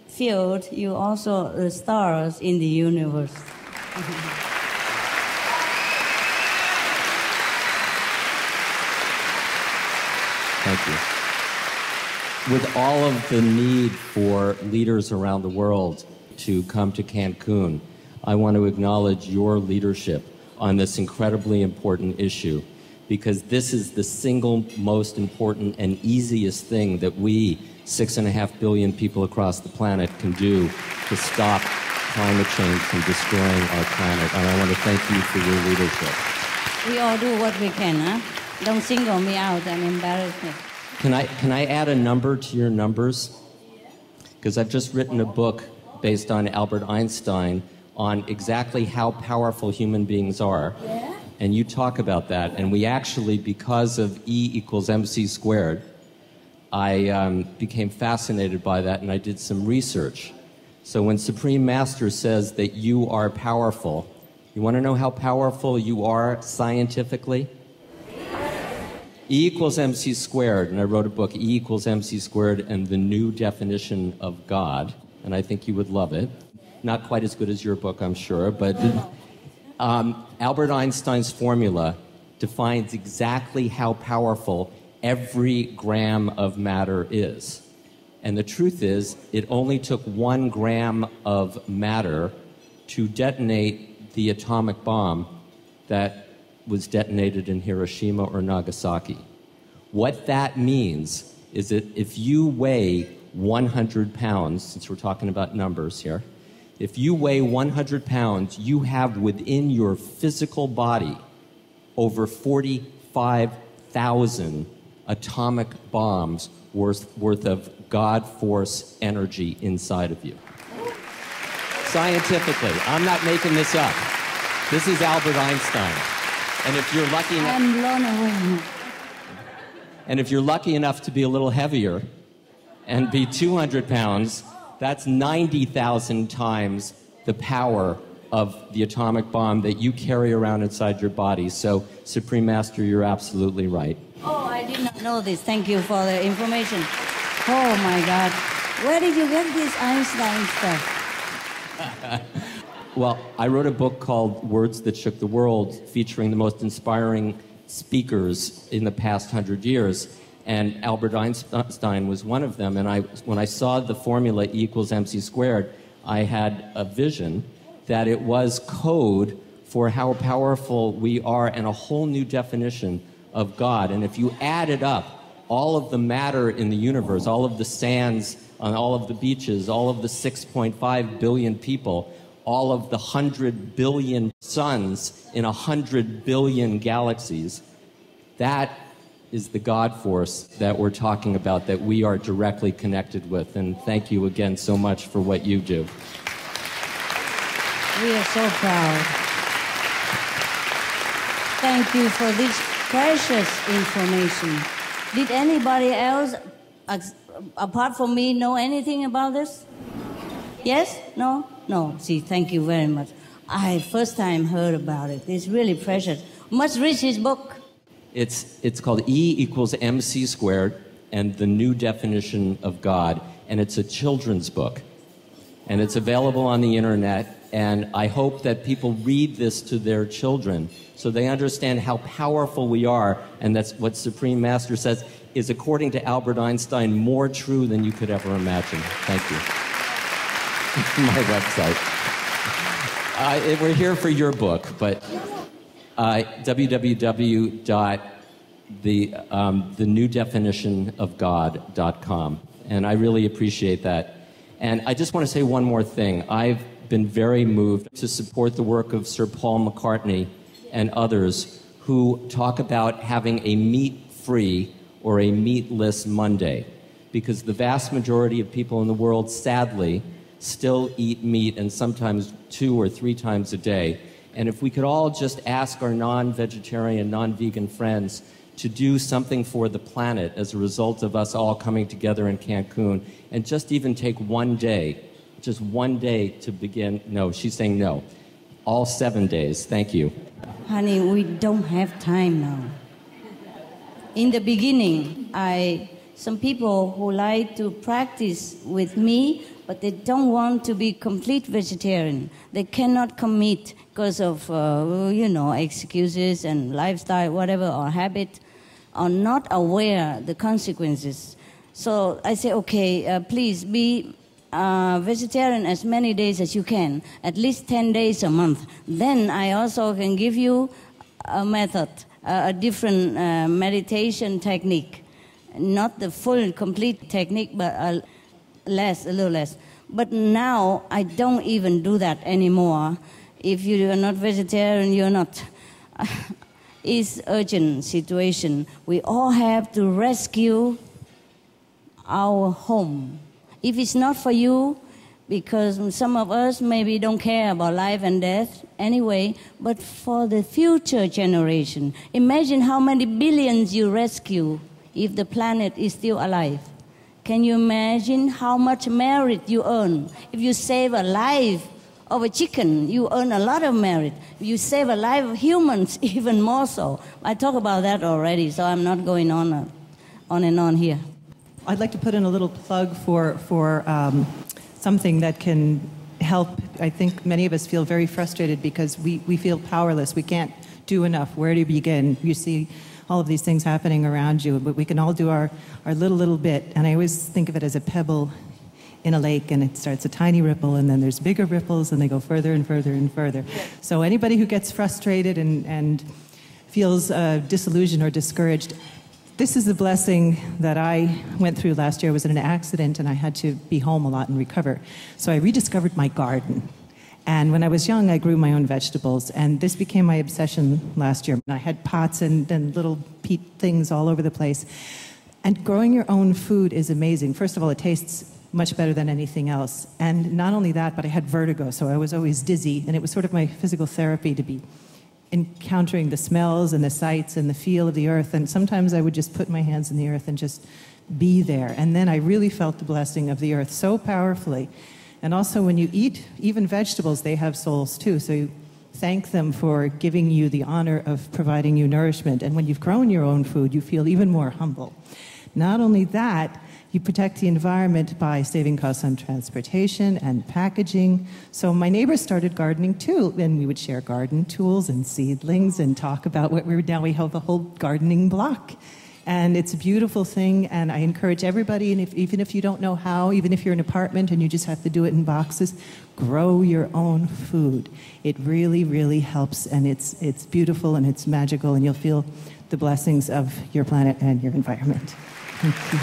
field, you also are stars in the universe. Thank you. With all of the need for leaders around the world to come to Cancun, I want to acknowledge your leadership on this incredibly important issue, because this is the single most important and easiest thing that we, 6.5 billion people across the planet, can do to stop climate change from destroying our planet. And I want to thank you for your leadership. We all do what we can, huh? Don't single me out and embarrass me. Can I add a number to your numbers? Because I've just written a book based on Albert Einstein on exactly how powerful human beings are. Yeah? And you talk about that. And we actually, because of E equals MC squared, I became fascinated by that, and I did some research. So when Supreme Master says that you are powerful, you want to know how powerful you are scientifically? E equals MC squared, and I wrote a book, E equals MC squared and the New Definition of God, and I think you would love it. Not quite as good as your book, I'm sure, but Albert Einstein's formula defines exactly how powerful every gram of matter is. And the truth is, it only took 1 gram of matter to detonate the atomic bomb that was detonated in Hiroshima or Nagasaki. What that means is that if you weigh 100 pounds, since we're talking about numbers here, if you weigh 100 pounds, you have within your physical body over 45,000 atomic bombs worth of God force energy inside of you. Scientifically, I'm not making this up. This is Albert Einstein. And if you're lucky enough, I'm blown away. And if you're lucky enough to be a little heavier and be 200 pounds, that's 90,000 times the power of the atomic bomb that you carry around inside your body. So, Supreme Master, you're absolutely right. Oh, I did not know this. Thank you for the information. Oh, my God. Where did you get this Einstein stuff? Well, I wrote a book called Words That Shook the World, featuring the most inspiring speakers in the past 100 years, and Albert Einstein was one of them. And when I saw the formula E equals MC squared, I had a vision that it was code for how powerful we are and a whole new definition of God. And if you added up all of the matter in the universe, all of the sands on all of the beaches, all of the 6.5 billion people, all of the 100 billion suns in 100 billion galaxies, that is the God force that we're talking about, that we are directly connected with. And thank you again so much for what you do. We are so proud. Thank you for this precious information. Did anybody else, apart from me, know anything about this? Yes? No? No. See, thank you very much. I first time heard about it. It's really precious. Must read his book. It's called E=mc², and the New Definition of God, and it's a children's book. And it's available on the internet, and I hope that people read this to their children so they understand how powerful we are, and that's what Supreme Master says is, according to Albert Einstein, more true than you could ever imagine. Thank you. My website. We're here for your book, but www.thenewdefinitionofgod.com. And I really appreciate that. And I just want to say one more thing. I've been very moved to support the work of Sir Paul McCartney and others who talk about having a meat-free or a meatless Monday, because the vast majority of people in the world, sadly, still eat meat, and sometimes 2 or 3 times a day. And if we could all just ask our non-vegetarian, non-vegan friends to do something for the planet as a result of us all coming together in Cancun, and just even take one day, just one day to begin. No, she's saying no. All 7 days. Thank you. Honey, we don't have time now. In the beginning, some people who like to practice with me, but they don't want to be complete vegetarian. They cannot commit because of, excuses and lifestyle, whatever, or habit, are not aware the consequences. So I say, okay, please be vegetarian as many days as you can, at least 10 days a month. Then I also can give you a method, a different meditation technique. Not the full, complete technique, but a little less. But now I don't even do that anymore. If you are not vegetarian, you're not. It's urgent situation. We all have to rescue our home. If it's not for you, because some of us maybe don't care about life and death anyway, but for the future generation. Imagine how many billions you rescue if the planet is still alive. Can you imagine how much merit you earn? If you save a life of a chicken, you earn a lot of merit. If you save a life of humans, even more so. I talk about that already, so I'm not going on and on here. I'd like to put in a little plug for something that can help. I think many of us feel very frustrated because we feel powerless. We can't do enough. Where to begin? You see all of these things happening around you, but we can all do our little bit. And I always think of it as a pebble in a lake, and it starts a tiny ripple, and then there's bigger ripples, and they go further and further and further. So anybody who gets frustrated and feels disillusioned or discouraged, this is the blessing that I went through last year. I was in an accident, and I had to be home a lot and recover. So I rediscovered my garden. And when I was young, I grew my own vegetables, and this became my obsession last year. I had pots and little peat things all over the place. And growing your own food is amazing. First of all, it tastes much better than anything else. And not only that, but I had vertigo, so I was always dizzy, and it was sort of my physical therapy to be encountering the smells and the sights and the feel of the earth. And sometimes I would just put my hands in the earth and just be there. And then I really felt the blessing of the earth so powerfully. And also when you eat even vegetables, they have souls too. So you thank them for giving you the honor of providing you nourishment. And when you've grown your own food, you feel even more humble. Not only that, you protect the environment by saving costs on transportation and packaging. So my neighbors started gardening too, and we would share garden tools and seedlings and talk about what now we have a whole gardening block. And it's a beautiful thing, and I encourage everybody, and even if you don't know how, even if you're in an apartment and you just have to do it in boxes, grow your own food. It really, really helps, and it's beautiful and it's magical, and you'll feel the blessings of your planet and your environment. Thank you.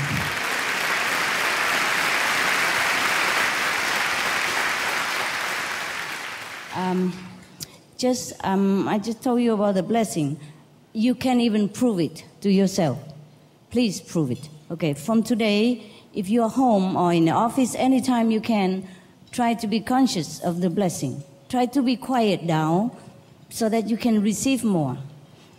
I just told you about the blessing. You can even prove it to yourself. Please prove it. Okay, from today, if you're home or in the office, anytime you can, try to be conscious of the blessing. Try to be quiet down so that you can receive more.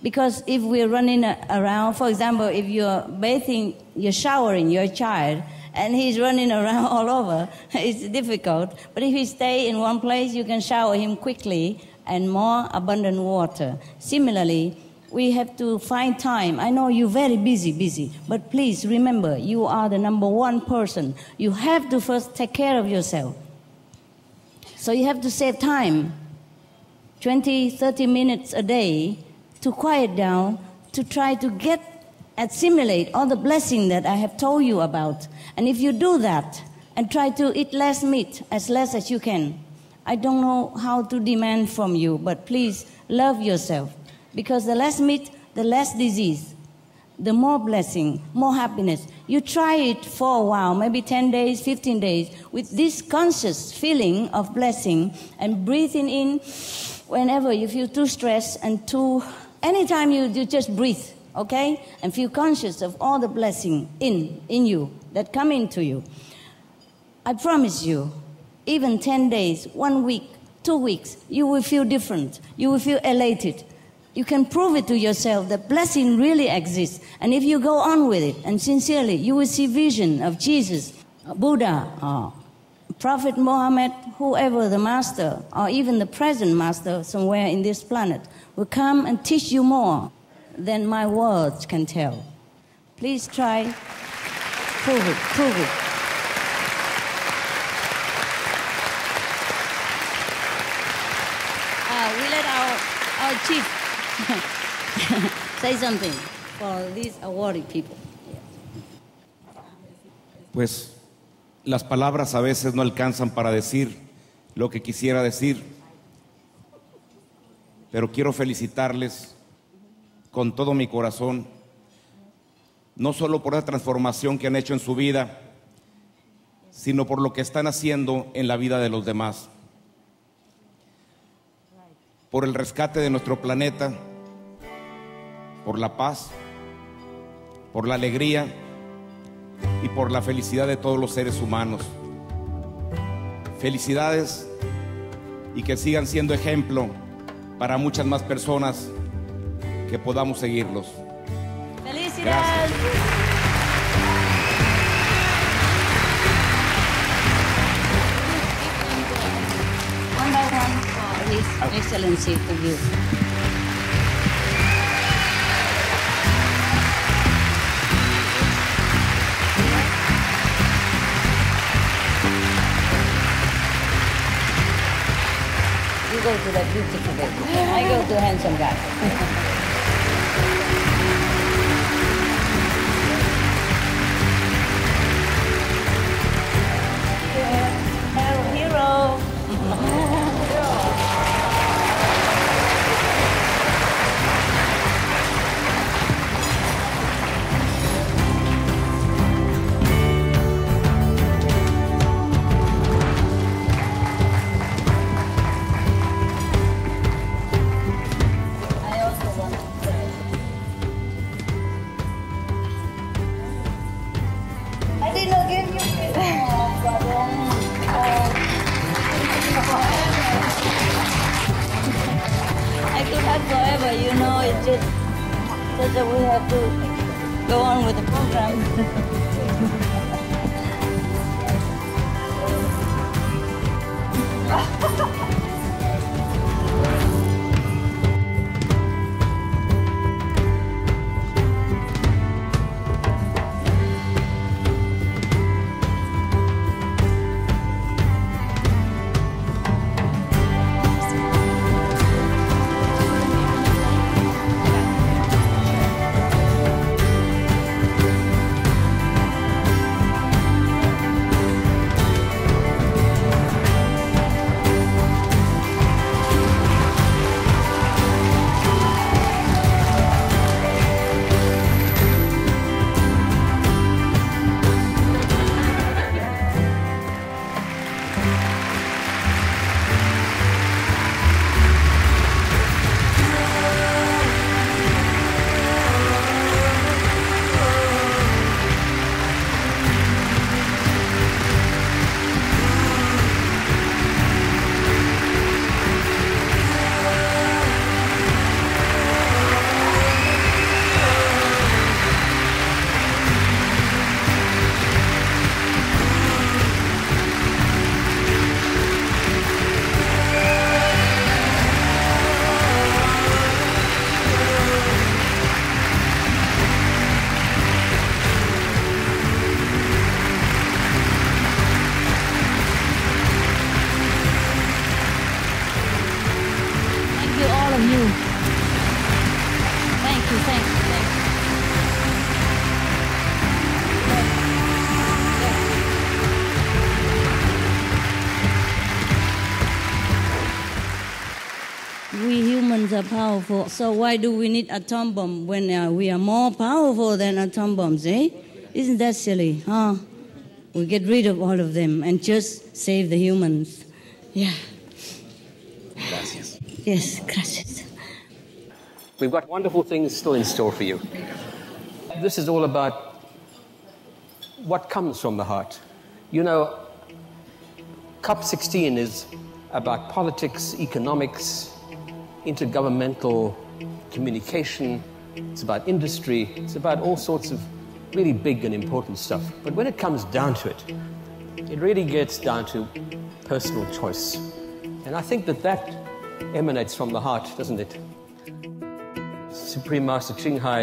Because if we're running around, for example, if you're bathing, you're showering your child, and he's running around all over. It's difficult. But if he stays in one place, you can shower him quickly and more abundant water. Similarly, we have to find time. I know you're very busy, but please remember, you are the number one person. You have to first take care of yourself. So you have to save time, 20, 30 minutes a day, to quiet down, to try to assimilate all the blessing that I have told you about. And if you do that and try to eat less meat, as less as you can, I don't know how to demand from you, but please love yourself. Because the less meat, the less disease, the more blessing, more happiness. You try it for a while, maybe 10 days, 15 days, with this conscious feeling of blessing and breathing in whenever you feel too stressed and anytime you just breathe. Okay? And feel conscious of all the blessing in you that come into you. I promise you, even 10 days, 1 week, 2 weeks, you will feel different. You will feel elated. You can prove it to yourself that blessing really exists. And if you go on with it, and sincerely, you will see vision of Jesus, Buddha, Prophet Muhammad, whoever the master, or even the present master somewhere in this planet, will come and teach you more than my words can tell. Please try, prove it. We let our chief say something for these awarded people. Pues las palabras a veces no alcanzan para decir lo que quisiera decir, pero quiero felicitarles con todo mi corazón, no solo por esa transformación que han hecho en su vida, sino por lo que están haciendo en la vida de los demás, por el rescate de nuestro planeta, por la paz, por la alegría y por la felicidad de todos los seres humanos. Felicidades y que sigan siendo ejemplo para muchas más personas, que podamos seguirlos. ¡Felicidades! Gracias. One by one for His Excellency of you. You go to that beautiful baby. I go to handsome guy. I could have forever, you know, it's just that we have to go on with the program. bombs are powerful. So why do we need atom bomb when we are more powerful than atom bombs, eh? Isn't that silly, huh? We get rid of all of them and just save the humans. Yeah. Gracias. Yes, gracias. We've got wonderful things still in store for you. This is all about what comes from the heart. You know, COP16 is about politics, economics, intergovernmental communication. It's about industry. It's about all sorts of really big and important stuff. But when it comes down to it, it really gets down to personal choice. And I think that emanates from the heart, doesn't it? Supreme Master Ching Hai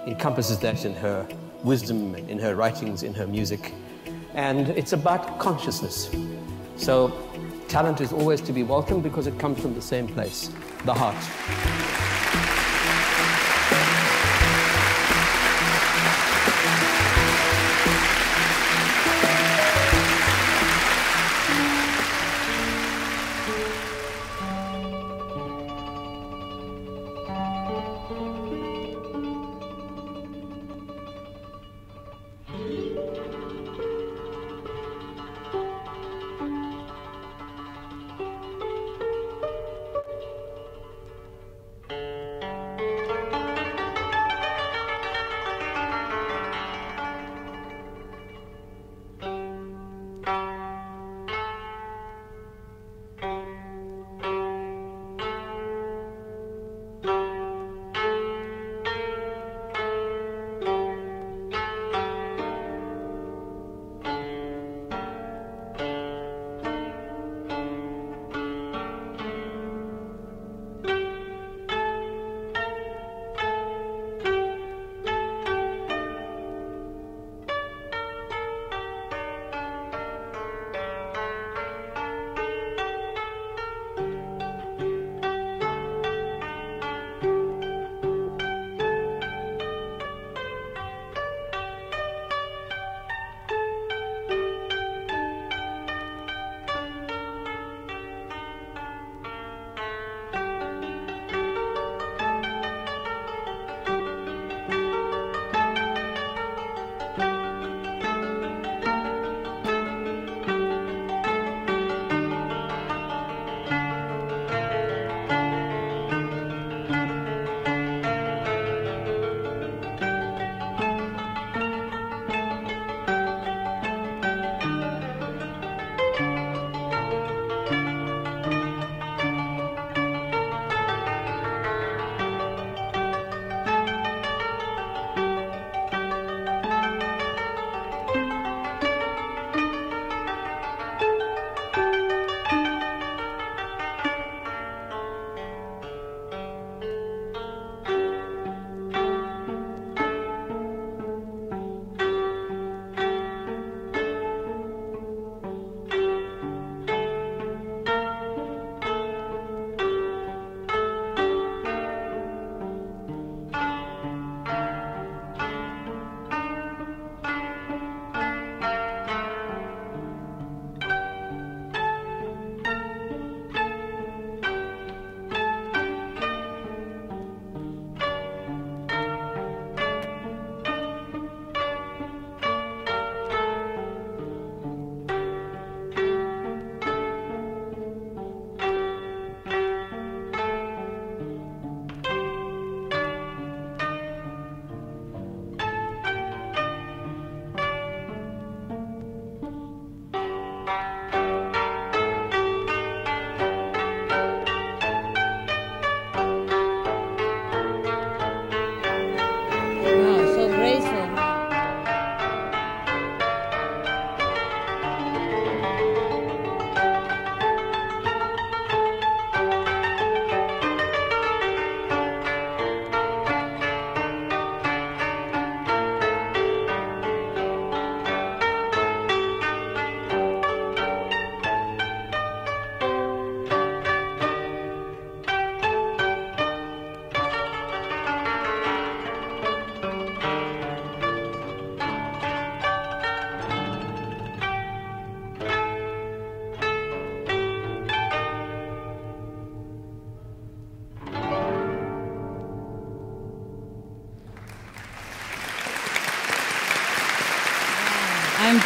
encompasses that in her wisdom, in her writings, in her music. And it's about consciousness. So talent is always to be welcome because it comes from the same place, the heart.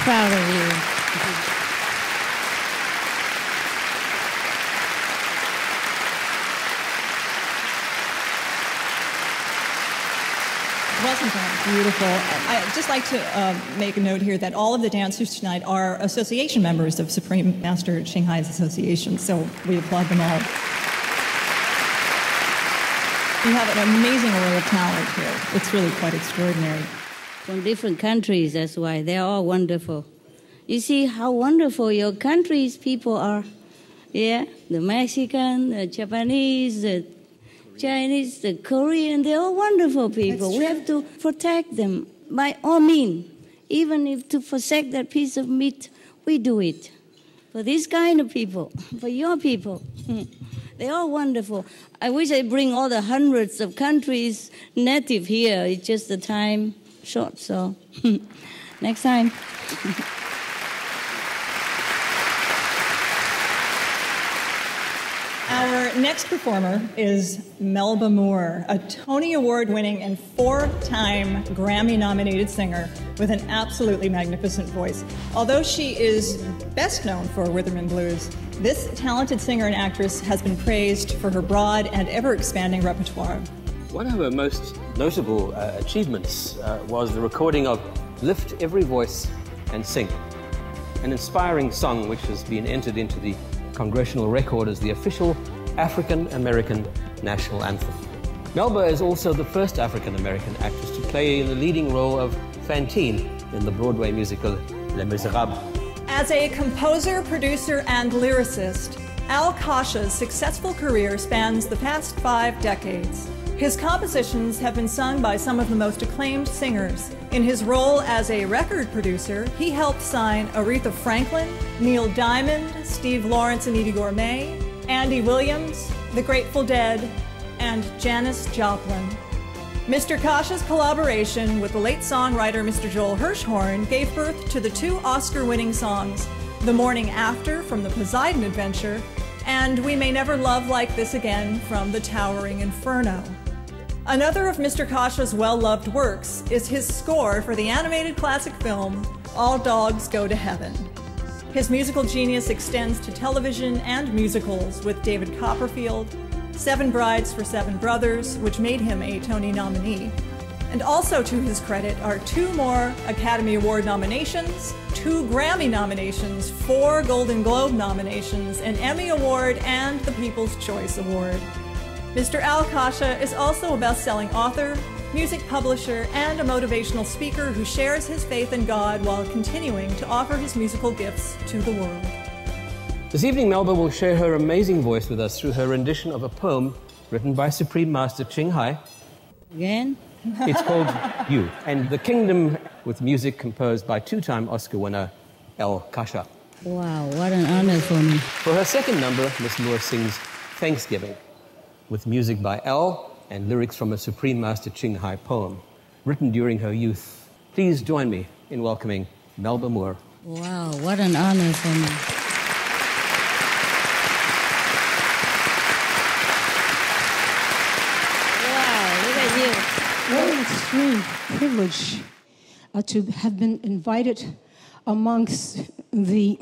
proud of you. Wasn't that beautiful? I'd just like to make a note here that all of the dancers tonight are association members of Supreme Master Qinghai's Association, so we applaud them all. You have an amazing array of talent here. It's really quite extraordinary. From different countries, that's why. They're all wonderful. You see how wonderful your country's people are. Yeah, the Mexican, the Japanese, the Chinese, the Korean, they're all wonderful people. We have to protect them by all means. Even if to forsake that piece of meat, we do it. For these kind of people, for your people. They're all wonderful. I wish I bring all the hundreds of countries native here. It's just the time short, so next time. Our next performer is Melba Moore, a Tony Award-winning and 4-time Grammy-nominated singer with an absolutely magnificent voice. Although she is best known for Rhythm and Blues, this talented singer and actress has been praised for her broad and ever-expanding repertoire. One of her most notable achievements was the recording of Lift Every Voice and Sing, an inspiring song which has been entered into the Congressional Record as the official African-American national anthem. Melba is also the first African-American actress to play in the leading role of Fantine in the Broadway musical Les Miserables. As a composer, producer, and lyricist, Al Kasha's successful career spans the past 5 decades. His compositions have been sung by some of the most acclaimed singers. In his role as a record producer, he helped sign Aretha Franklin, Neil Diamond, Steve Lawrence and Edie Gourmet, Andy Williams, The Grateful Dead, and Janis Joplin. Mr. Kasha's collaboration with the late songwriter Mr. Joel Hirschhorn gave birth to the 2 Oscar-winning songs, The Morning After from the Poseidon Adventure, and We May Never Love Like This Again from The Towering Inferno. Another of Mr. Kasha's well-loved works is his score for the animated classic film, All Dogs Go to Heaven. His musical genius extends to television and musicals with David Copperfield, 7 Brides for 7 Brothers, which made him a Tony nominee. And also to his credit are 2 more Academy Award nominations, 2 Grammy nominations, 4 Golden Globe nominations, an Emmy Award, and the People's Choice Award. Mr. Al Kasha is also a best-selling author, music publisher, and a motivational speaker who shares his faith in God while continuing to offer his musical gifts to the world. This evening, Melba will share her amazing voice with us through her rendition of a poem written by Supreme Master Qinghai. Again? It's called You, and The Kingdom, with music composed by 2-time Oscar winner Al Kasha. Wow, what an honor for me. For her second number, Miss Moore sings Thanksgiving, with music by Al and lyrics from a Supreme Master Qinghai poem written during her youth. Please join me in welcoming Melba Moore. Wow, what an honor for me. Wow, look at you. What an extreme privilege to have been invited amongst the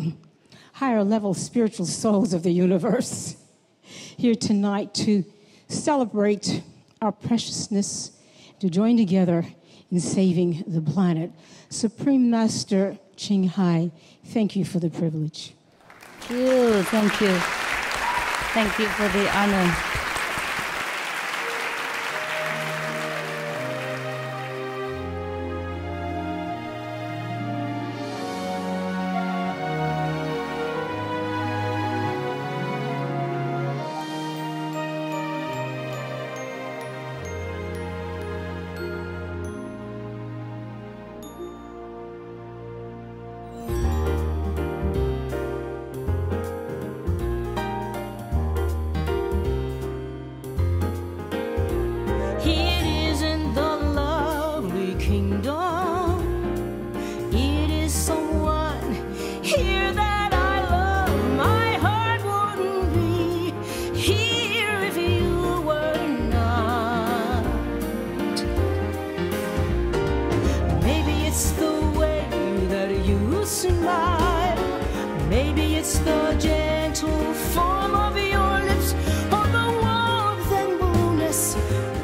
higher level spiritual souls of the universe here tonight to celebrate our preciousness, to join together in saving the planet. Supreme Master Qinghai, thank you for the privilege. Thank you, thank you. Thank you for the honor. Maybe it's the gentle form of your lips or the warmth and blueness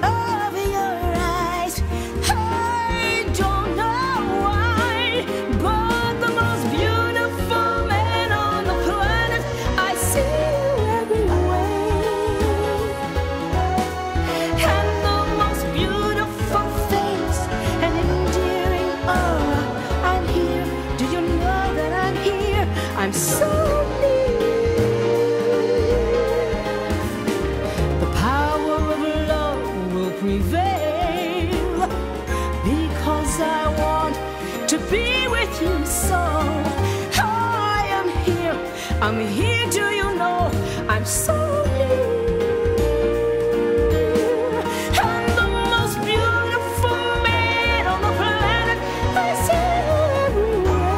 of your eyes. I don't know why, but the most beautiful man on the planet, I see you everywhere. And the most beautiful face and endearing aura, I'm here. Do you know that I'm here? I'm so near. The power of love will prevail because I want to be with you. So I am here. I'm here. Do you know I'm so near? I'm the most beautiful man on the planet. I see you everywhere.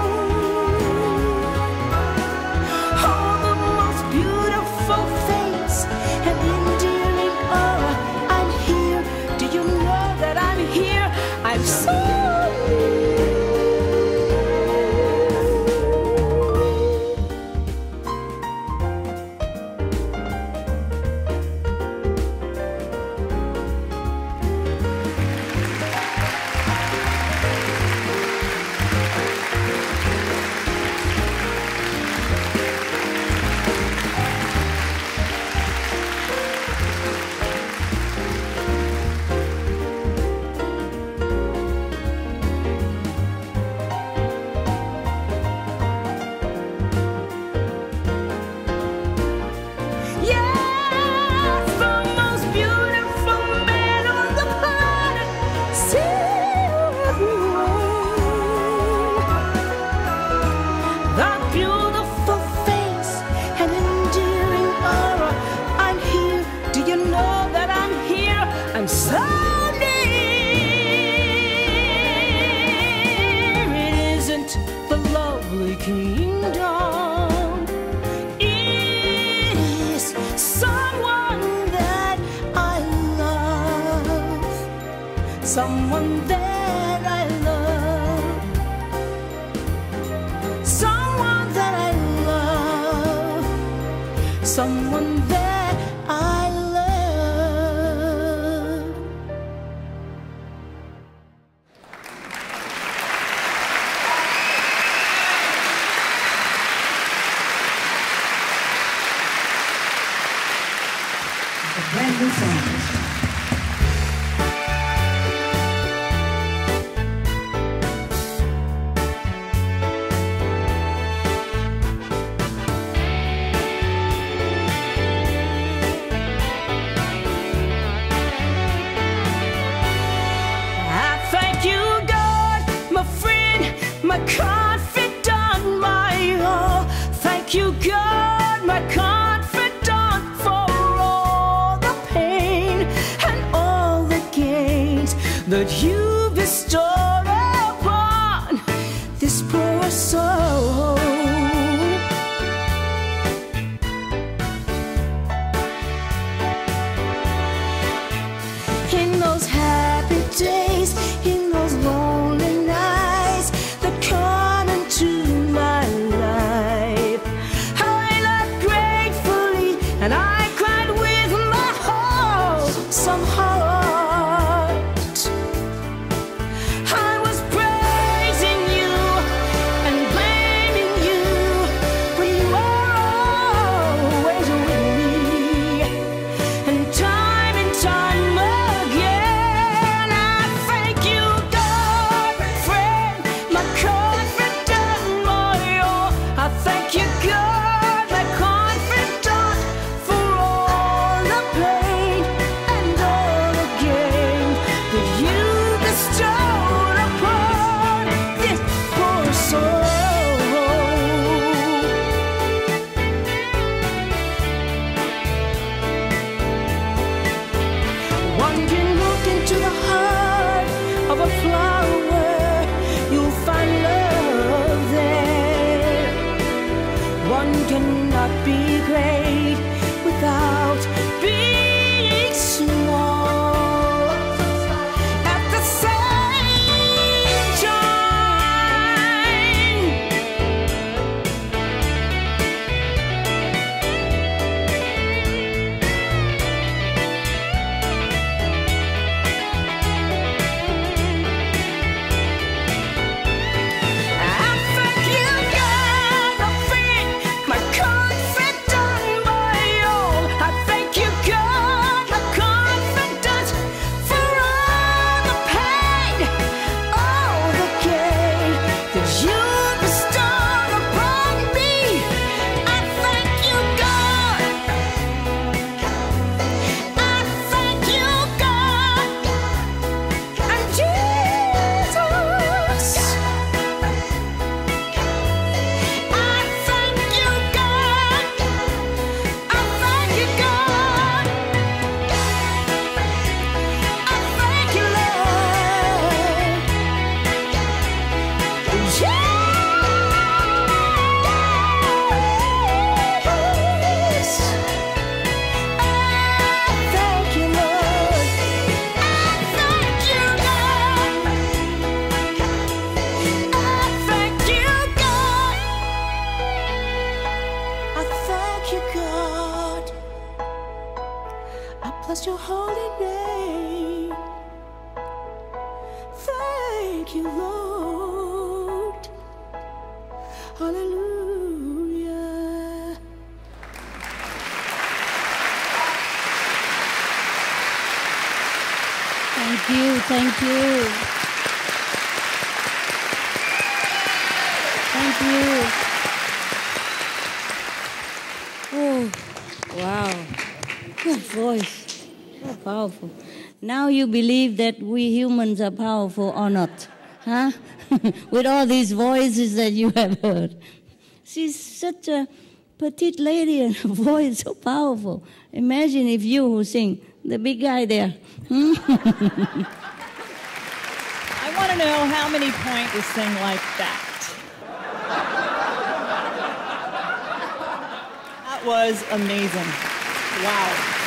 Oh, the most beautiful face and endearing aura. I'm here. Do you know that I'm here? I'm so near. Yes, the most beautiful man on the planet. See you everywhere. That beautiful face and endearing aura. I'm here. Do you know that I'm here? I'm so near. It isn't the lovely kingdom. It is someone that I love. Someone that I love. Someone that I love. Someone that I love. A brand new song. I thank you, God, my friend, my confidant, my all. Thank you, God, my confidant, for all the pain and all the gains that you bestowed upon this poor soul. In those happy days, in those lonely nights that come into my life, I laughed gratefully and I cried with my wholesome heart. I was praising you and blaming you when you were always with me. And time again, I thank you, God, friend, my confidant, my all. I thank you, God, my confidant, for all the pain and all the gain that you bestowed upon this poor soul. One can look into the heart of a flower, you'll find love there. One cannot be great without being small. At the same time, you, God. I bless your holy name. Thank you, Lord. Hallelujah. Thank you, thank you. Thank you. Oh, wow. Good voice. So powerful. Now you believe that we humans are powerful or not? Huh? With all these voices that you have heard. She's such a petite lady and her voice so powerful. Imagine if you who sing, the big guy there. I want to know how many point to sing like that. That was amazing. Wow.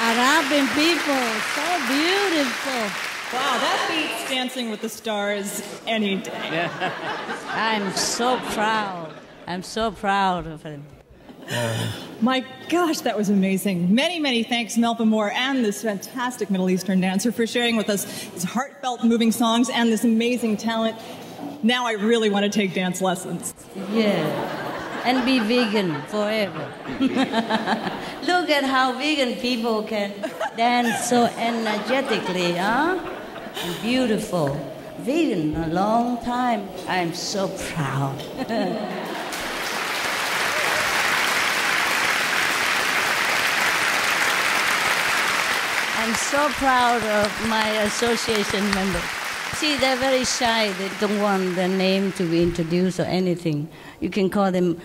Arabian people, so beautiful. Wow, that beats Dancing with the Stars any day. I'm so proud. I'm so proud of him. My gosh, that was amazing. Many, many thanks, Melba Moore, and this fantastic Middle Eastern dancer for sharing with us these heartfelt, moving songs and this amazing talent. Now I really want to take dance lessons. Yeah. And be vegan forever. Look at how vegan people can dance so energetically, huh? Beautiful. Vegan a long time. I'm so proud. I'm so proud of my association members. See, they're very shy. They don't want their name to be introduced or anything. You can call them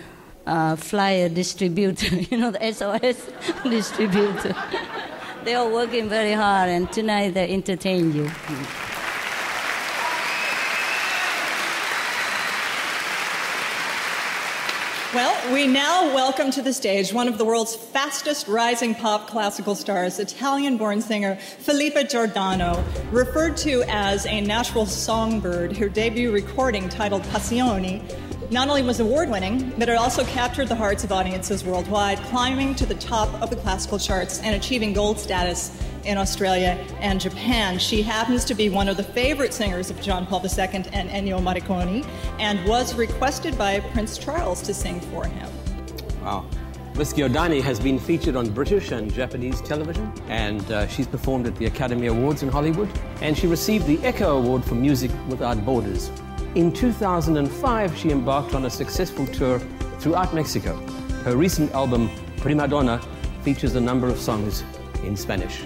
flyer distributor, you know, the SOS distributor. They are working very hard, and tonight they entertain you. Well, we now welcome to the stage one of the world's fastest rising pop classical stars, Italian-born singer Filippa Giordano, referred to as a natural songbird. Her debut recording, titled Passioni, not only was award-winning, but it also captured the hearts of audiences worldwide, climbing to the top of the classical charts and achieving gold status in Australia and Japan. She happens to be one of the favorite singers of John Paul II and Ennio Morricone, and was requested by Prince Charles to sing for him. Wow. Miss Giordani has been featured on British and Japanese television, and she's performed at the Academy Awards in Hollywood, and she received the Echo Award for Music Without Borders. In 2005, she embarked on a successful tour throughout Mexico. Her recent album, Prima Donna, features a number of songs in Spanish.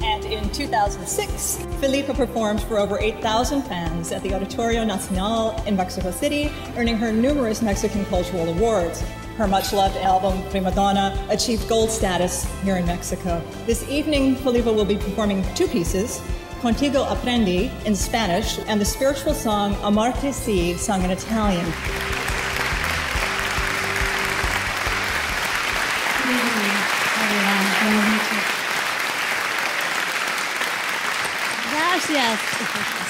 And in 2006, Filippa performed for over 8,000 fans at the Auditorio Nacional in Mexico City, earning her numerous Mexican cultural awards. Her much-loved album, Prima Donna, achieved gold status here in Mexico. This evening, Filippa will be performing two pieces, Contigo Aprendi in Spanish, and the spiritual song Amarte Si, sung in Italian. Gracias.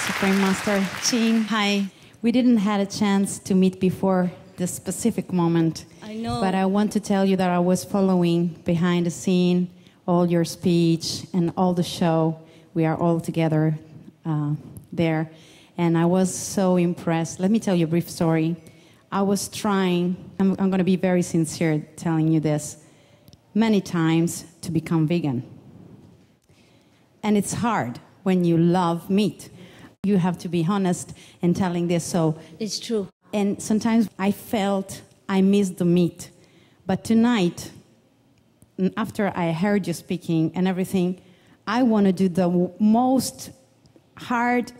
Supreme Master Ching, hi. We didn't have a chance to meet before this specific moment. I know. But I want to tell you that I was following behind the scene, all your speech and all the show. We are all together there. And I was so impressed. Let me tell you a brief story. I was trying, I'm going to be very sincere telling you this, many times to become vegan. And it's hard when you love meat. You have to be honest in telling this. So it's true. And sometimes I felt I missed the meat. But tonight, after I heard you speaking and everything, I want to do the most hard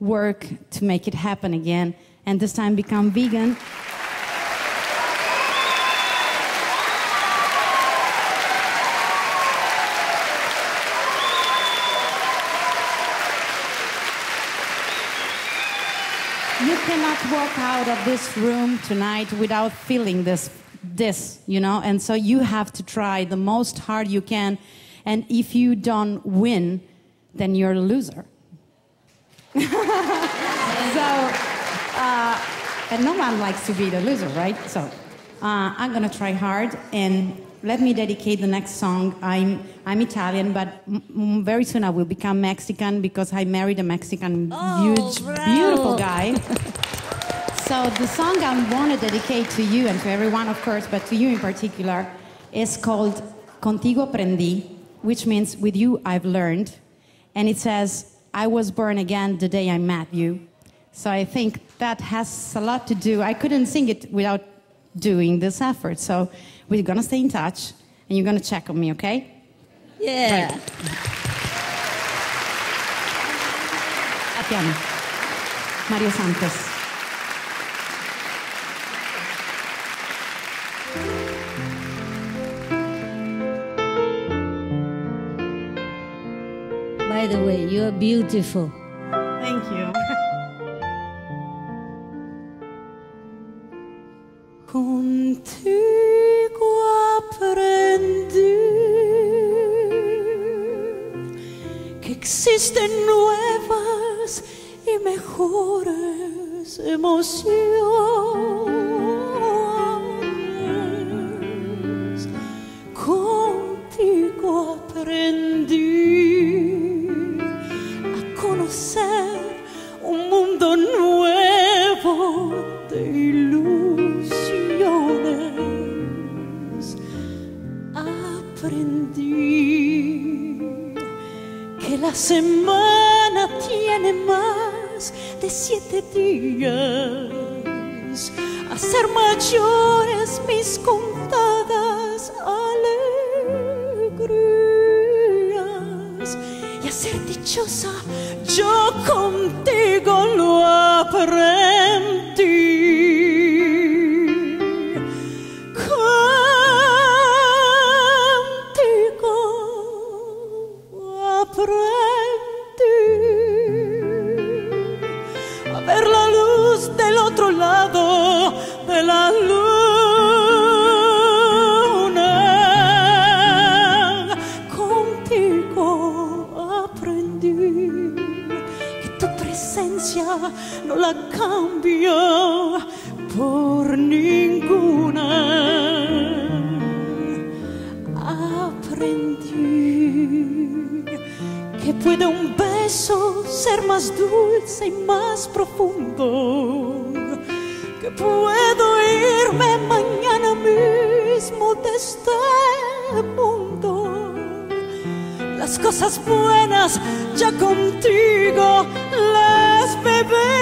work to make it happen again, and this time become vegan. You cannot walk out of this room tonight without feeling this, you know, and so you have to try the most hard you can, and if you don't win, then you're a loser. And no one likes to be the loser, right? So I'm gonna try hard, and let me dedicate the next song. I'm Italian, but very soon I will become Mexican because I married a Mexican, huge, beautiful guy. So the song I want to dedicate to you and to everyone, of course, but to you in particular, is called Contigo Aprendí, which means with you I've learned. And it says, I was born again the day I met you. So I think that has a lot to do. I couldn't sing it without doing this effort. So we're going to stay in touch, and you're going to check on me, okay? Yeah. Right. A piano. Mario Santos. By the way, you're beautiful. Thank you. Contigo aprendí que existen nuevas y mejores emociones. Contigo aprendí a conocer un mundo nuevo de ilusiones. Aprendí que la semana tiene más de 7 días, a ser mayores mis contadas alegrías, y a ser dichosa yo contigo lo aprendí. no la cambio por ninguna. Aprendí que puede un beso ser más dulce y más profundo, que puedo irme mañana mismo de este mundo. Las cosas buenas ya contigo las bebé.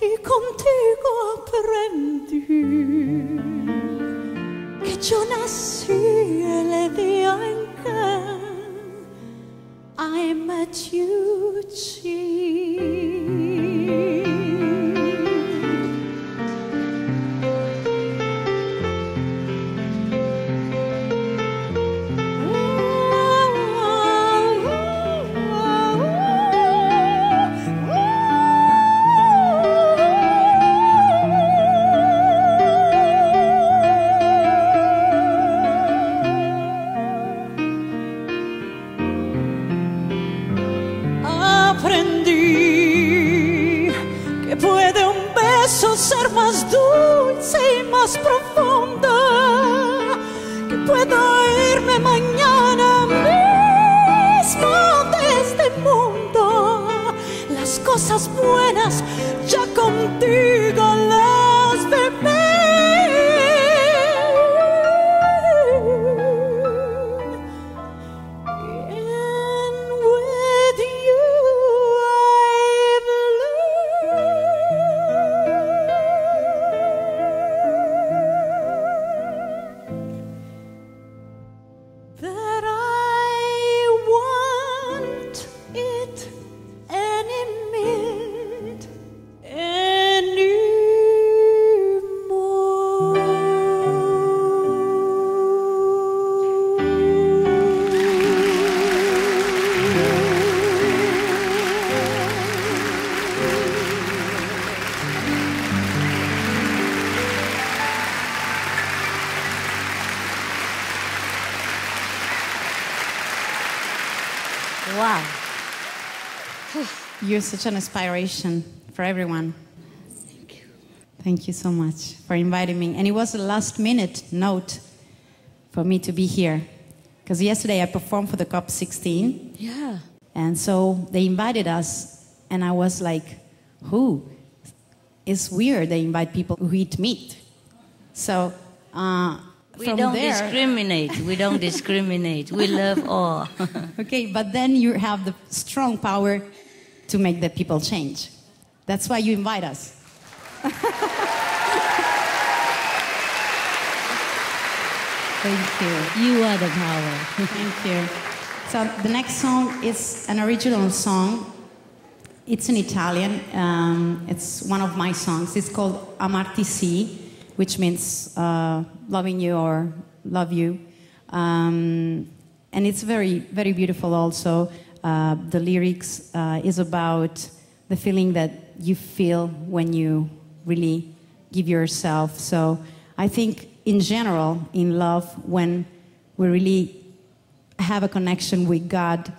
Y contigo aprendí que yo nací el día en que I met you, ser más dulce y más profunda, que puedo irme mañana mismo de este mundo. Las cosas buenas ya contigo las bebé. Wow. You're such an inspiration for everyone. Thank you. Thank you so much for inviting me. And it was a last-minute note for me to be here. Because yesterday I performed for the COP16. Yeah. And so they invited us, and I was like, who? It's weird they invite people who eat meat. So we don't discriminate. We don't discriminate. We love all. Okay, but then you have the strong power to make the people change. That's why you invite us. Thank you. You are the power. Thank you. So the next song is an original song. It's in Italian. It's one of my songs. It's called Amarti Sì, which means loving you or love you. And it's very, very beautiful also. The lyrics is about the feeling that you feel when you really give yourself. So I think in general, in love, when we really have a connection with God,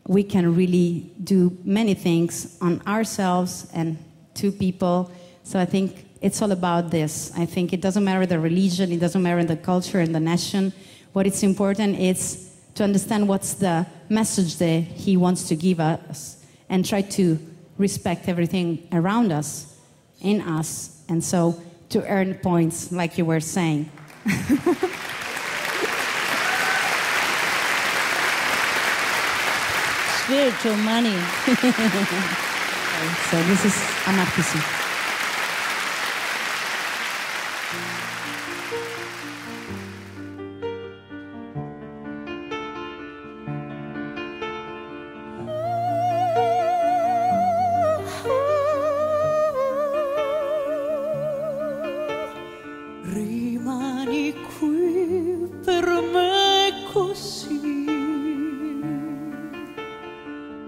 we can really do many things on ourselves and to people. So I think it's all about this. I think it doesn't matter the religion, it doesn't matter the culture and the nation. What is important is to understand what's the message that He wants to give us and try to respect everything around us, in us, and so to earn points, like you were saying. Spiritual money. So this is Amarti Sì. Rimani qui per me così,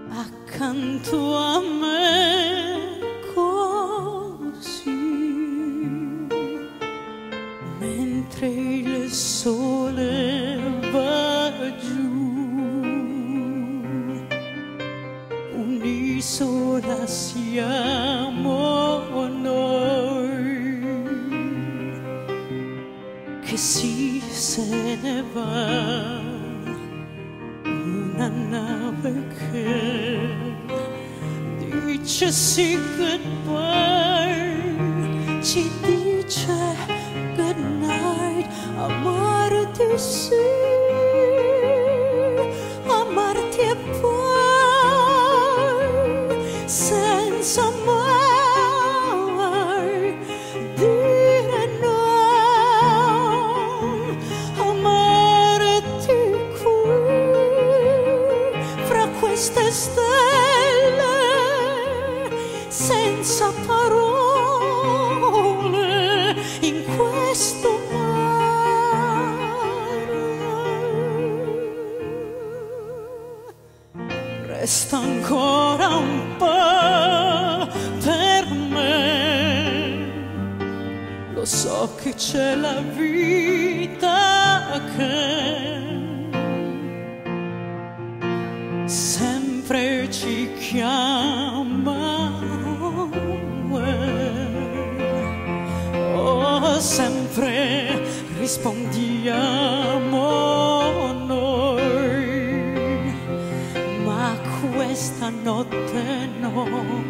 accanto a me così, che si se ne va, una nave che dice sì goodbye, ci dice good night, amarti sì, amarti e poi senza mai dire no, amarti qui fra queste stelle senza parole in questo mare. Resta ancora un po' per me, lo so che c'è la vita che sempre ci chiama, oh, sempre rispondiamo noi, ma questa notte no,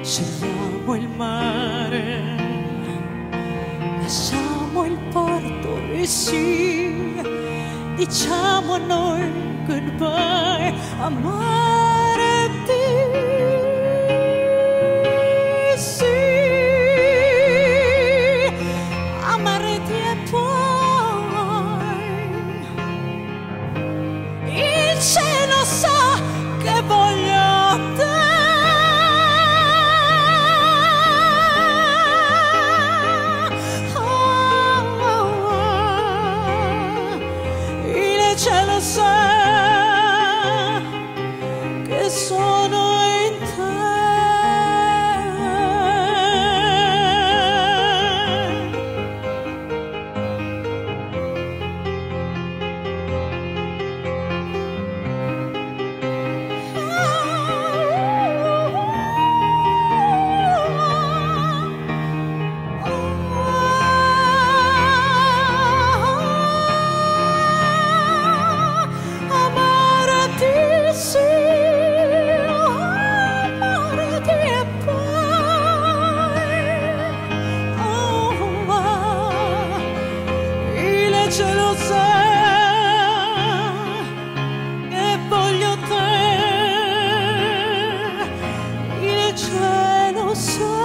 scegliamo il mare, lasciamo il porto e sì, diciamo a noi goodbye, amarti sì, amarti e poi il cielo sa che voglio te. Il cielo sa che sono in te. Amarti sì, amarti e poi, oh, il cielo sa che voglio te, il cielo sa.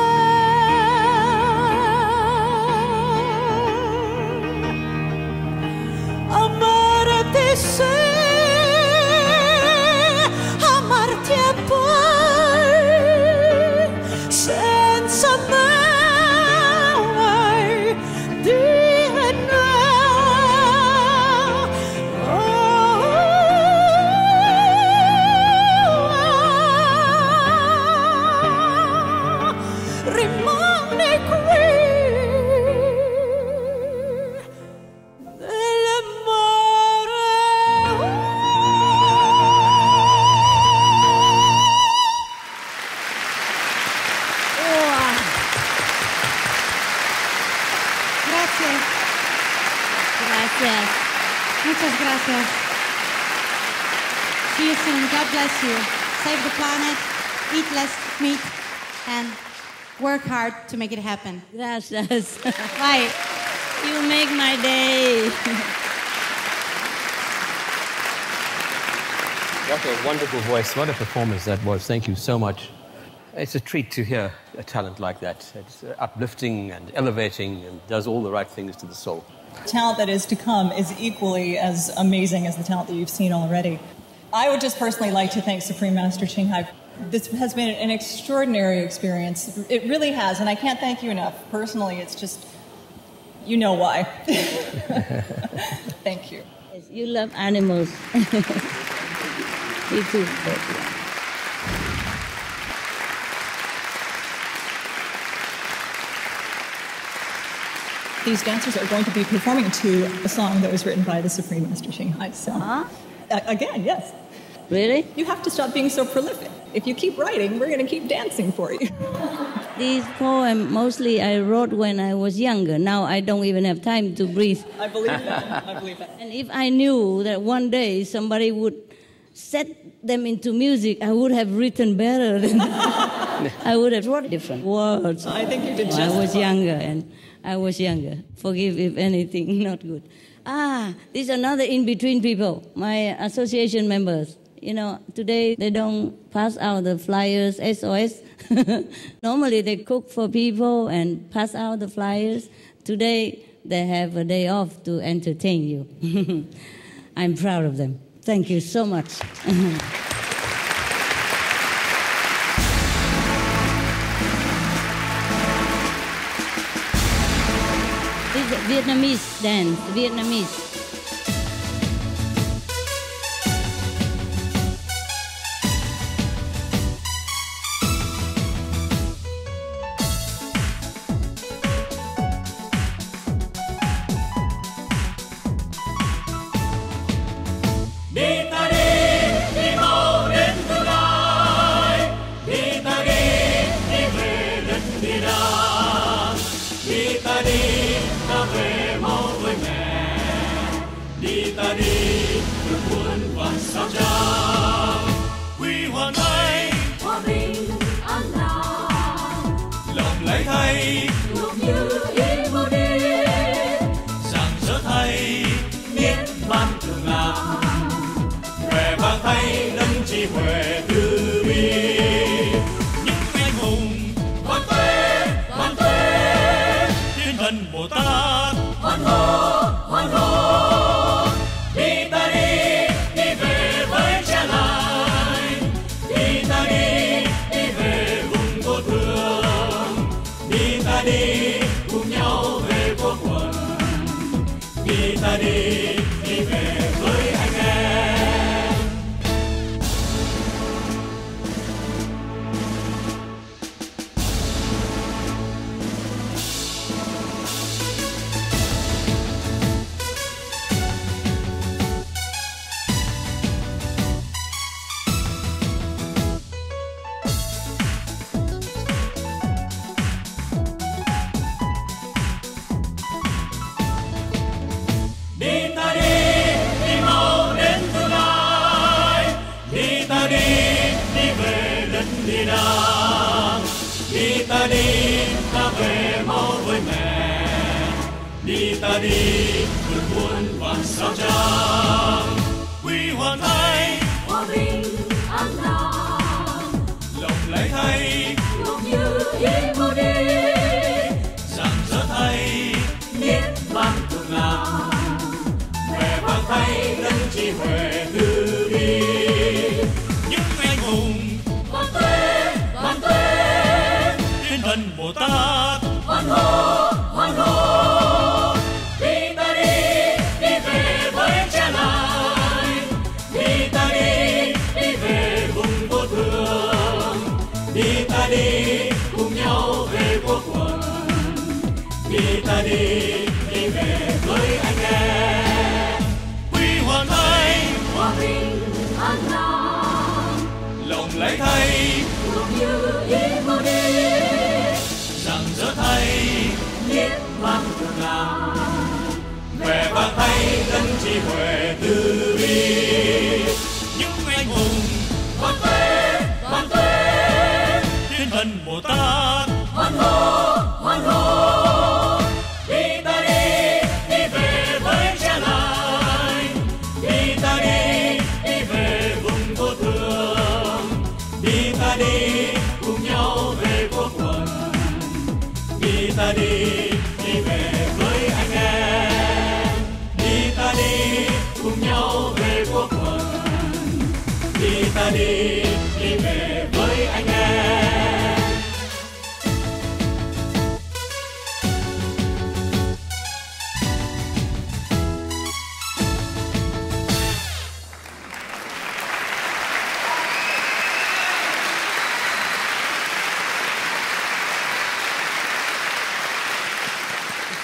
Amarti sì, amarti e poi senza mai dire no, rimani qui nel mare. Gracias. Gracias. Muchas gracias. See you soon. God bless you. Save the planet, eat less meat, and work hard to make it happen. Gracias. Bye. You make my day. What a wonderful voice. What a performance that was. Thank you so much. It's a treat to hear a talent like that. It's uplifting and elevating and does all the right things to the soul. Talent that is to come is equally as amazing as the talent that you've seen already. I would just personally like to thank Supreme Master Ching Hai. This has been an extraordinary experience. It really has, and I can't thank you enough. Personally, it's just, you know why. Thank you. Yes, you love animals. You too. These dancers are going to be performing to a song that was written by the Supreme Master Ching Hai. So, again, yes. Really? You have to stop being so prolific. If you keep writing, we're going to keep dancing for you. These poems, mostly I wrote when I was younger. Now I don't even have time to breathe. I believe that. I believe that. And if I knew that one day somebody would set them into music, I would have written better than I would have wrote different words. I think you did just I was fine. younger, and I was younger. Forgive if anything not good. This is another in-between people, my association members. You know, today they don't pass out the flyers, SOS. Normally they cook for people and pass out the flyers. Today they have a day off to entertain you. I'm proud of them. Thank you so much. This is Vietnamese dance, Vietnamese.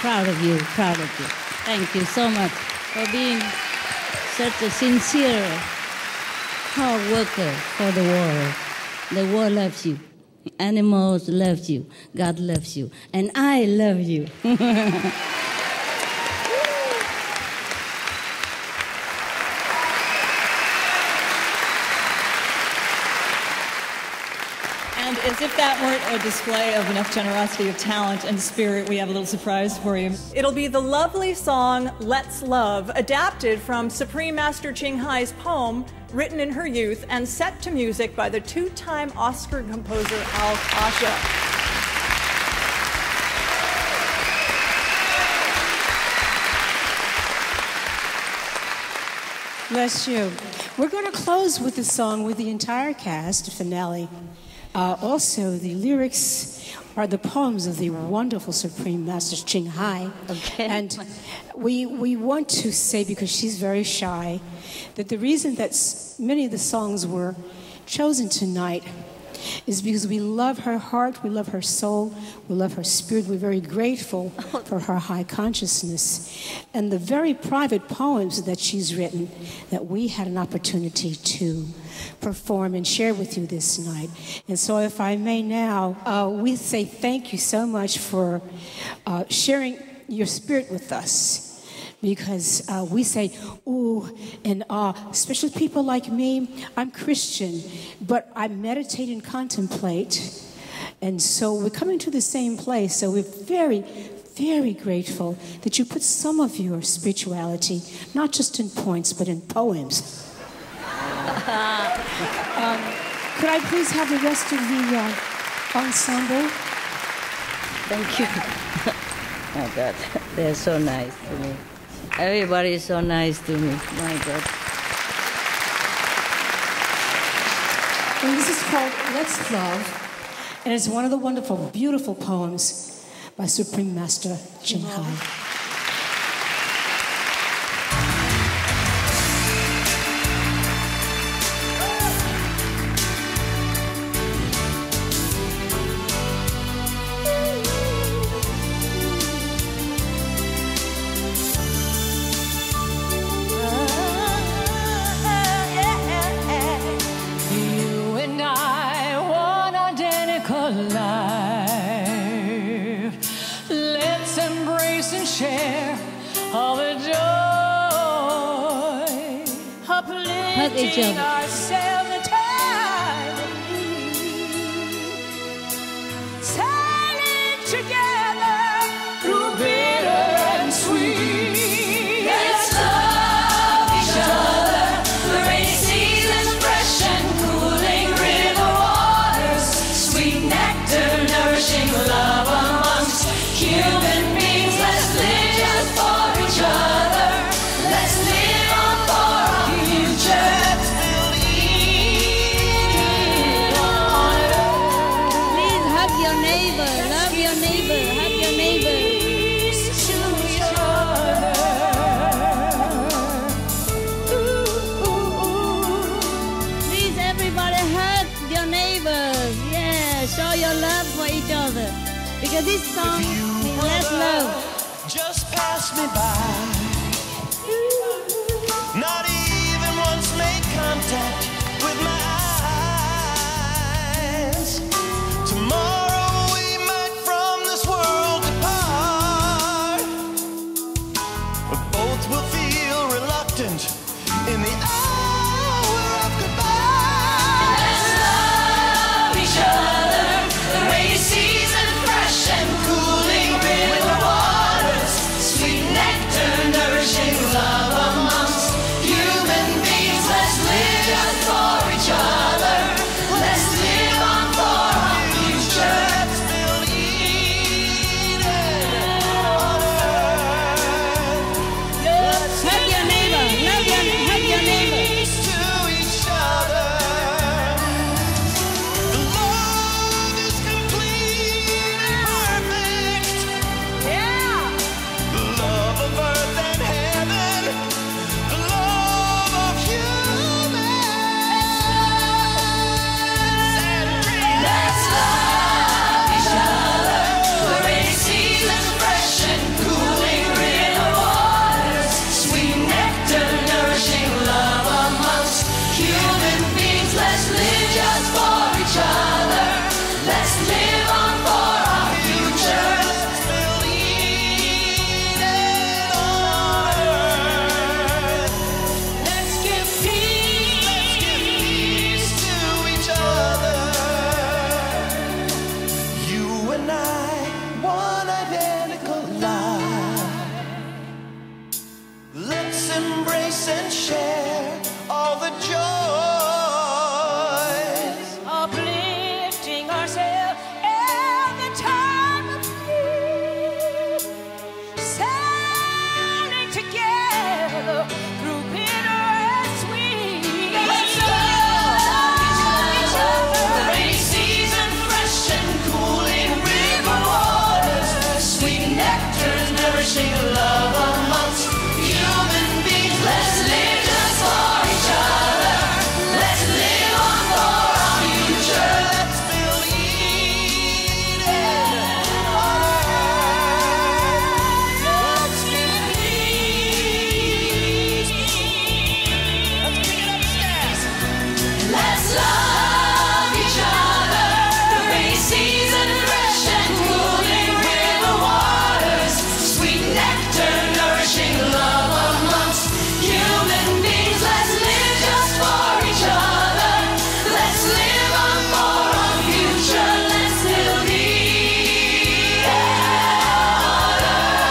Proud of you, proud of you. Thank you so much for being such a sincere hard worker for the world. The world loves you. Animals love you. God loves you. And I love you. And as if that weren't a display of enough generosity of talent and spirit, we have a little surprise for you. It'll be the lovely song, Let's Love, adapted from Supreme Master Ching Hai's poem, written in her youth and set to music by the two-time Oscar composer Al Kasha. Bless you. We're going to close with the song with the entire cast, finale. Also, the lyrics are the poems of the wonderful Supreme Master Ching Hai. Okay. And we want to say, because she's very shy, that the reason that many of the songs were chosen tonight is because we love her heart, we love her soul, we love her spirit. We're very grateful for her high consciousness and the very private poems that she's written that we had an opportunity to perform and share with you this night. And so if I may now, we say thank you so much for sharing your spirit with us. Because we say, ooh, and especially people like me, I'm Christian, but I meditate and contemplate. And so we're coming to the same place. So we're very, very grateful that you put some of your spirituality, not just in points, but in poems. Could I please have the rest of the ensemble? Thank you. Oh, God, they're so nice to me. Everybody is so nice to me. My God. And this is called Let's Love, and it's one of the wonderful, beautiful poems by Supreme Master Ching Hai. Hug each other. Sailing together through bitter and sweet. Let's love each other. The rainy season's fresh and cooling river waters. Sweet nectar, nourishing love amongst human beings. Let's live just for each other. Let's live on for our future. Show your love for each other, because this song means let's love. Just pass me by. Not even once make contact with my eyes. Tomorrow we might from this world depart, but both will feel reluctant in the hour of goodbye. Let's love each other. The rainy season fresh and cooling river waters. Sweet nectar nourishing love amongst human beings. Let's live just embrace and share all the joys, uplifting ourselves at the time of need, sailing together through bitter and sweet. Let's love each other. The rainy season, fresh and cooling river waters, sweet nectar, nourishing love amongst human beings. Let's live just for each other. Let's live on for our future. Let's build Eden on earth. Let's give peace. Let's bring it upstairs. Let's love each other. The rainy season, fresh and cooling river waters, sweet nectar, nourishing love amongst human beings. Let's live just for each other. Let's live on for our future. Let's build Eden on earth.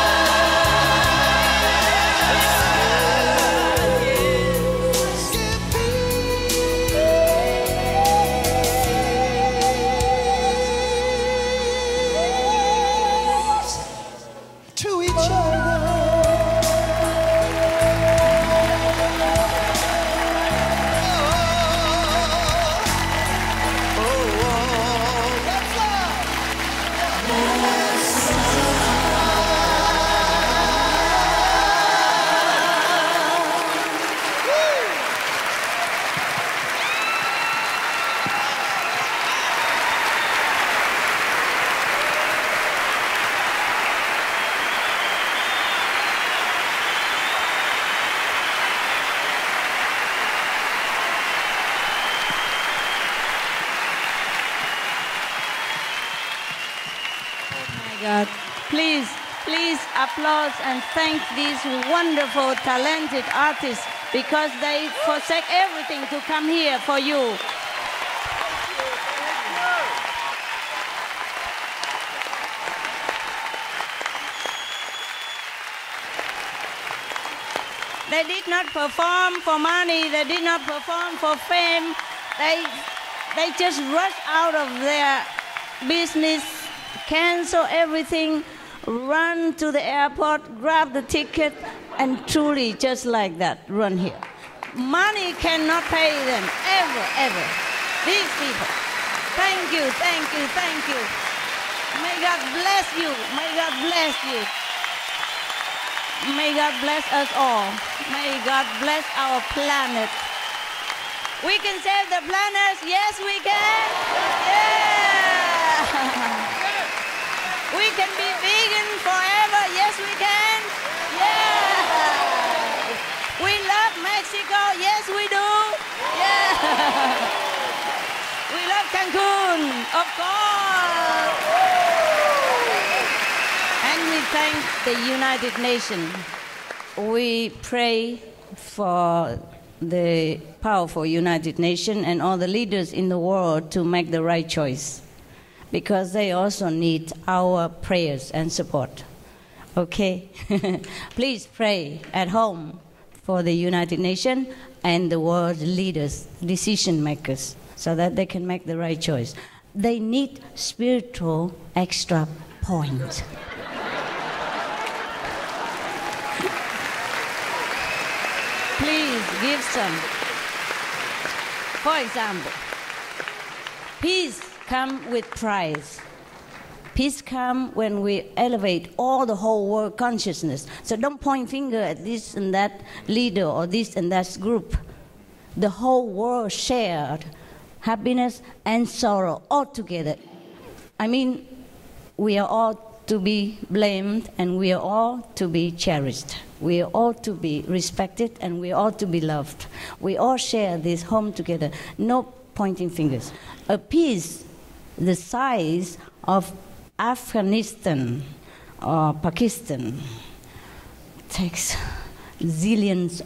To each other. God. Please, please applause and thank these wonderful, talented artists because they forsake everything to come here for you. They did not perform for money. They did not perform for fame. They just rushed out of their business, cancel everything, run to the airport, grab the ticket, and truly, just like that, run here. Money cannot pay them, ever, ever. These people. Thank you, thank you, thank you. May God bless you. May God bless you. May God bless us all. May God bless our planet. We can save the planet. Yes, we can. Yeah. We can be vegan forever. Yes, we can. Yeah. We love Mexico. Yes, we do. Yeah. We love Cancun, of course. And we thank the United Nations. We pray for the powerful United Nations and all the leaders in the world to make the right choice, because they also need our prayers and support. Okay? Please pray at home for the United Nations and the world leaders, decision makers, so that they can make the right choice. They need spiritual extra points. Please give some. For example, peace comes with prize. Peace comes when we elevate all the whole world consciousness. So don't point finger at this and that leader or this and that group. The whole world shared happiness and sorrow all together. I mean, we are all to be blamed and we are all to be cherished. We are all to be respected and we are all to be loved. We all share this home together. No pointing fingers. A peace the size of Afghanistan or Pakistan takes zillions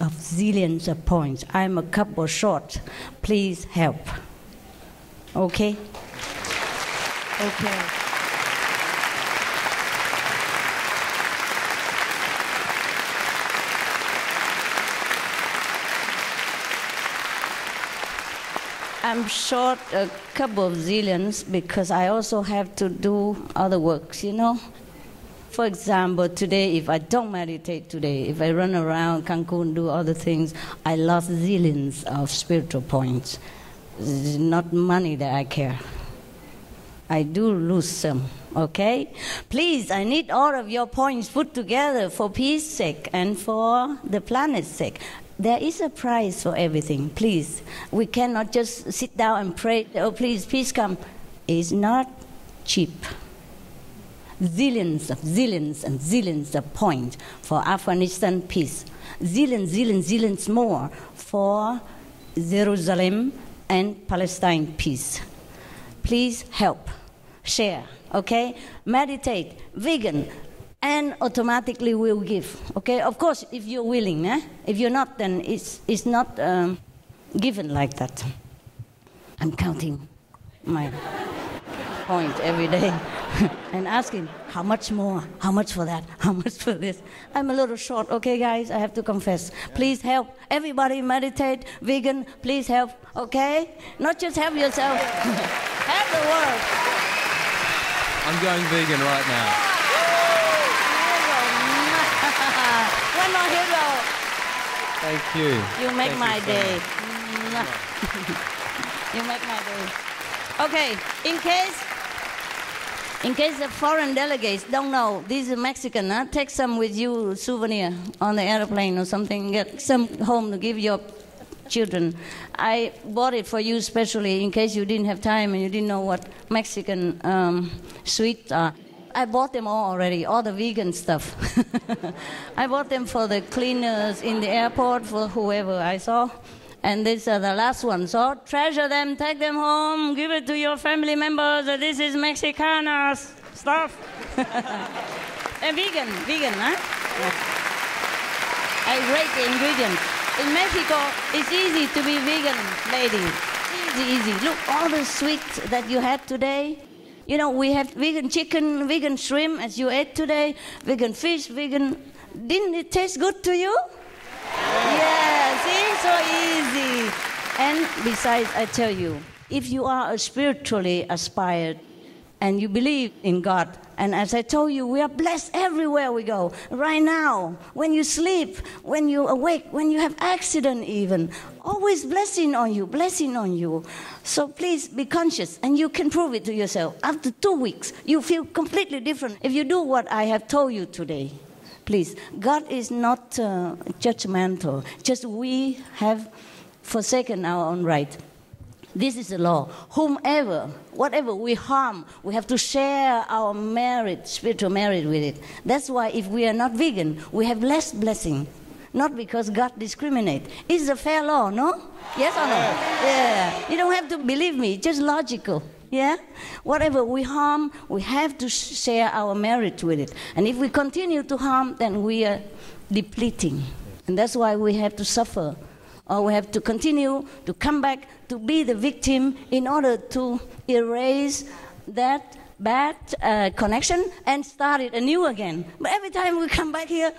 of points. I'm a couple short. Please help. Okay? Okay. I'm short a couple of zillions because I also have to do other works, you know. For example, today, if I don't meditate today, if I run around Cancun, do other things, I lost zillions of spiritual points. It's not money that I care. I do lose some, okay? Please, I need all of your points put together for peace sake and for the planet's sake. There is a price for everything, please. We cannot just sit down and pray, oh, please, peace come. It's not cheap. Zillions and zillions of points for Afghanistan peace. Zillions more for Jerusalem and Palestine peace. Please help, share, okay? Meditate, vegan, and automatically we'll give, okay? Of course, if you're willing, eh? If you're not, then it's not given like that. I'm counting my point every day and asking, how much more? How much for that? How much for this? I'm a little short, okay, guys? I have to confess. Please help. Everybody meditate, vegan, please help, okay? Not just help yourself, help the world. I'm going vegan right now. One more hero. Thank you. You make my day. You make my day. Okay, in case the foreign delegates don't know, this is Mexican, huh? Take some with you, souvenir, on the airplane or something. Get some home to give your children. I bought it for you especially in case you didn't have time and you didn't know what Mexican sweets are. I bought them all already, all the vegan stuff. I bought them for the cleaners in the airport, for whoever I saw. And these are the last ones. So treasure them, take them home, give it to your family members. This is Mexicana's stuff. And vegan, huh? Yeah. I rate the ingredients. In Mexico, it's easy to be vegan, ladies. Easy. Look, all the sweets that you had today. You know, we have vegan chicken, vegan shrimp, as you ate today, vegan fish, vegan... Didn't it taste good to you? Yeah, see, so easy. And besides, I tell you, if you are spiritually aspired and you believe in God, and as I told you, we are blessed everywhere we go. Right now, when you sleep, when you awake, when you have accident even, always blessing on you. So please be conscious, and you can prove it to yourself. After 2 weeks, you feel completely different if you do what I have told you today. Please, God is not judgmental. Just we have forsaken our own right. This is the law. Whatever we harm, we have to share our merit, spiritual merit with it. That's why if we are not vegan, we have less blessing. Not because God discriminates. It's a fair law, no? Yes or no? Yeah. You don't have to believe me. Just logical. Yeah? Whatever we harm, we have to share our merit with it. And if we continue to harm, then we are depleting. And that's why we have to suffer. Or we have to continue to come back to be the victim in order to erase that bad connection and start it anew again. But every time we come back here,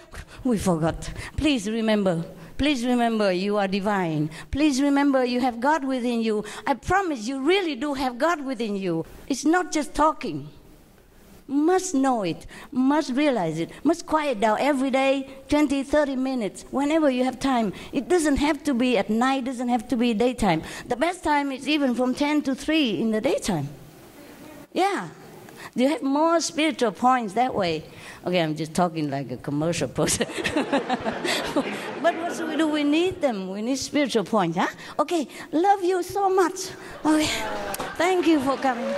we forgot. Please remember. Please remember you are divine. Please remember you have God within you. I promise you really do have God within you. It's not just talking. Must know it, must realize it, must quiet down every day, 20, 30 minutes, whenever you have time. It doesn't have to be at night, doesn't have to be daytime. The best time is even from 10 to 3 in the daytime. Yeah. You have more spiritual points that way. Okay, I'm just talking like a commercial person. But what do we do? We need them. We need spiritual points, huh? Okay, love you so much. Okay, thank you for coming.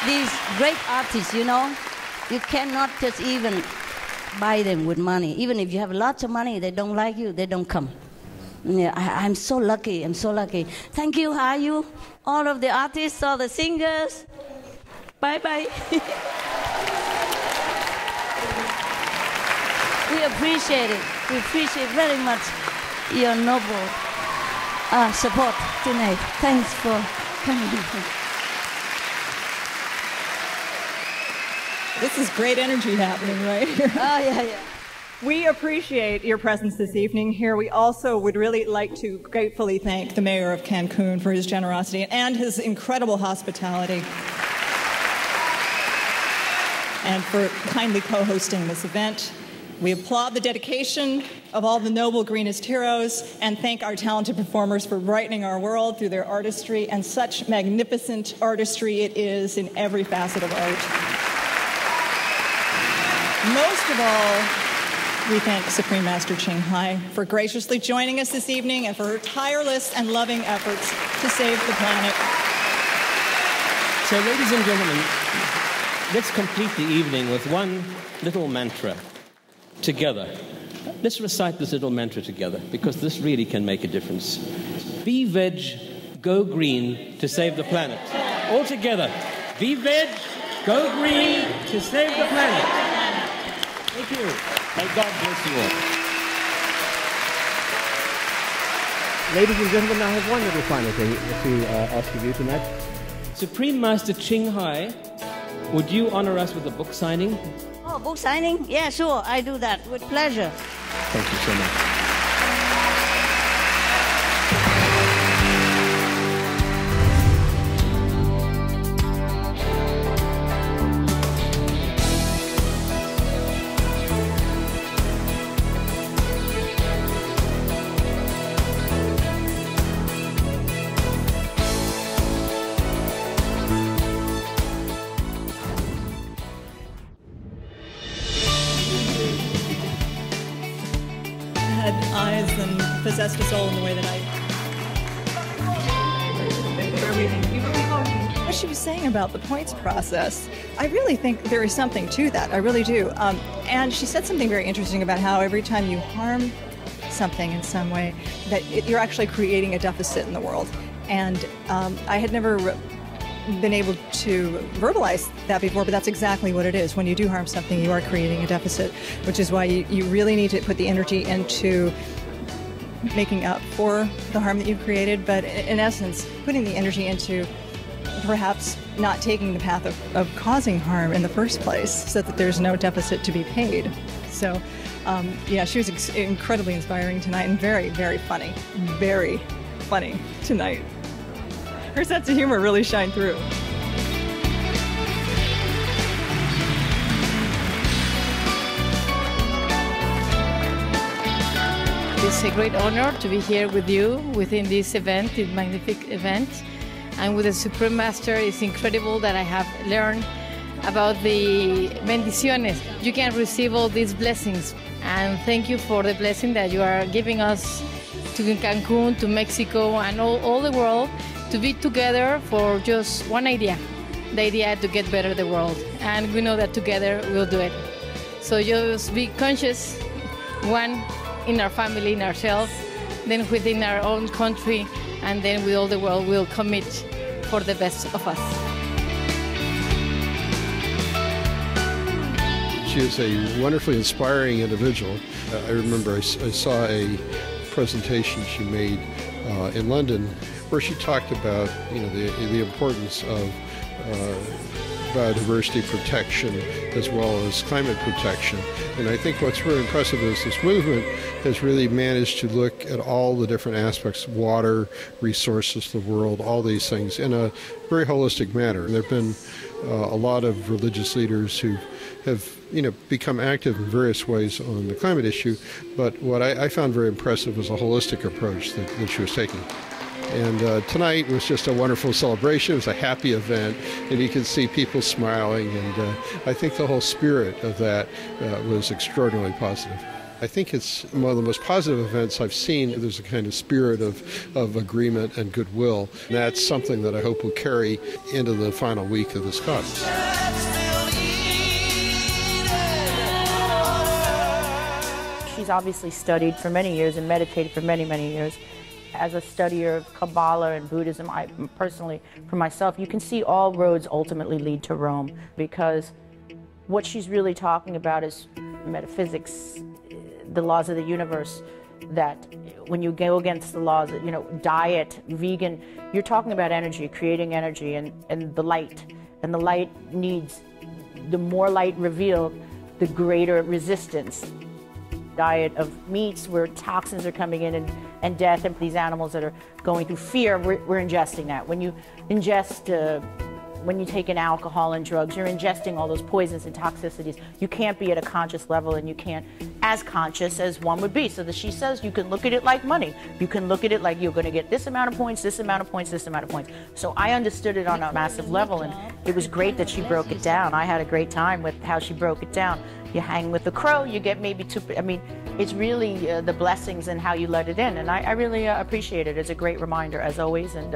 These great artists, you know, you cannot just even buy them with money. Even if you have lots of money, they don't like you, they don't come. Yeah, I'm so lucky. I'm so lucky. Thank you. How are you? All of the artists, all the singers. Bye-bye. We appreciate it. We appreciate very much your noble support tonight. Thanks for coming. This is great energy happening right here. Oh, yeah. We appreciate your presence this evening here. We also would really like to gratefully thank the mayor of Cancun for his generosity and his incredible hospitality, and for kindly co-hosting this event. We applaud the dedication of all the noble greenest heroes and thank our talented performers for brightening our world through their artistry, and such magnificent artistry it is in every facet of art. Most of all, we thank Supreme Master Ching Hai for graciously joining us this evening and for her tireless and loving efforts to save the planet. So, ladies and gentlemen, let's complete the evening with one little mantra together. Let's recite this little mantra together, because this really can make a difference. Be veg, go green to save the planet. All together. Be veg, go green to save the planet. Thank you. May God bless you all. Ladies and gentlemen, I have one little final thing to ask of you tonight. Supreme Master Ching Hai, would you honor us with a book signing? Oh, book signing? Yeah, sure, I do that with pleasure. Thank you so much. Eyes and possessed a soul in the way that what she was saying about the points process, I really think there is something to that. I really do. And she said something very interesting about how every time you harm something in some way, that you're actually creating a deficit in the world. And I had never been able to verbalize that before, but that's exactly what it is. When you do harm something, you are creating a deficit, which is why you really need to put the energy into making up for the harm that you've created, but in essence, putting the energy into perhaps not taking the path of causing harm in the first place, so that there's no deficit to be paid. So, yeah, she was incredibly inspiring tonight, and very, very funny. Very funny tonight. Her sense of humor really shined through. It's a great honor to be here with you within this event, this magnificent event. And with the Supreme Master, it's incredible that I have learned about the bendiciones. You can receive all these blessings. And thank you for the blessing that you are giving us to Cancun, to Mexico, and all the world, to be together for just one idea, the idea to get better the world. And we know that together we'll do it. So just be conscious, one in our family, in ourselves, then within our own country, and then with all the world we'll commit for the best of us. She is a wonderfully inspiring individual. I remember I saw a presentation she made in London where she talked about the importance of biodiversity protection as well as climate protection. And I think what's really impressive is this movement has really managed to look at all the different aspects of water, resources, the world, all these things in a very holistic manner. There have been a lot of religious leaders who have become active in various ways on the climate issue, but what I found very impressive was a holistic approach that she was taking. And tonight was just a wonderful celebration. It was a happy event, and you can see people smiling, and I think the whole spirit of that was extraordinarily positive. I think it's one of the most positive events I've seen. There's a kind of spirit of agreement and goodwill. And that's something that I hope will carry into the final week of this conference. She's obviously studied for many years and meditated for many, many years. As a studier of Kabbalah and Buddhism, I personally, for myself, you can see all roads ultimately lead to Rome, because what she's really talking about is metaphysics, the laws of the universe, that when you go against the laws, diet, vegan, you're talking about energy, creating energy, and the light. And the light needs, the more light revealed, the greater resistance diet of meats where toxins are coming in and death, and these animals that are going through fear, we're ingesting that. When you ingest, when you take in alcohol and drugs, you're ingesting all those poisons and toxicities. You can't be at a conscious level, and you can't as conscious as one would be. So she says you can look at it like money. You can look at it like you're going to get this amount of points, this amount of points, this amount of points. So I understood it on a massive level, and it was great that she broke it down. I had a great time with how she broke it down. You hang with the crow, you get maybe two, I mean, it's really the blessings and how you let it in. And I really appreciate it. It's a great reminder, as always, and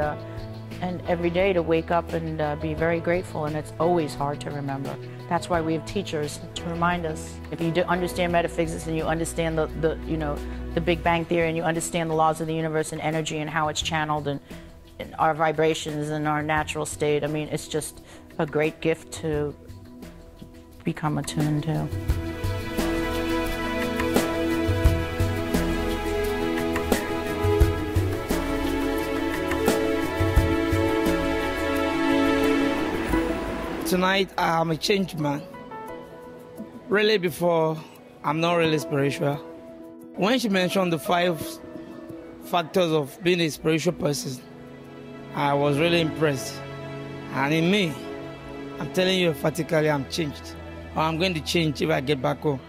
every day to wake up and be very grateful, and it's always hard to remember. That's why we have teachers to remind us. If you do understand metaphysics and you understand the Big Bang Theory, and you understand the laws of the universe and energy and how it's channeled and our vibrations and our natural state, I mean, it's just a great gift to become attuned to. Tonight, I'm a changed man. Really, before, I'm not really spiritual. When she mentioned the 5 factors of being a spiritual person, I was really impressed. And in me, I'm telling you emphatically, I'm changed. Or I'm going to change if I get back home.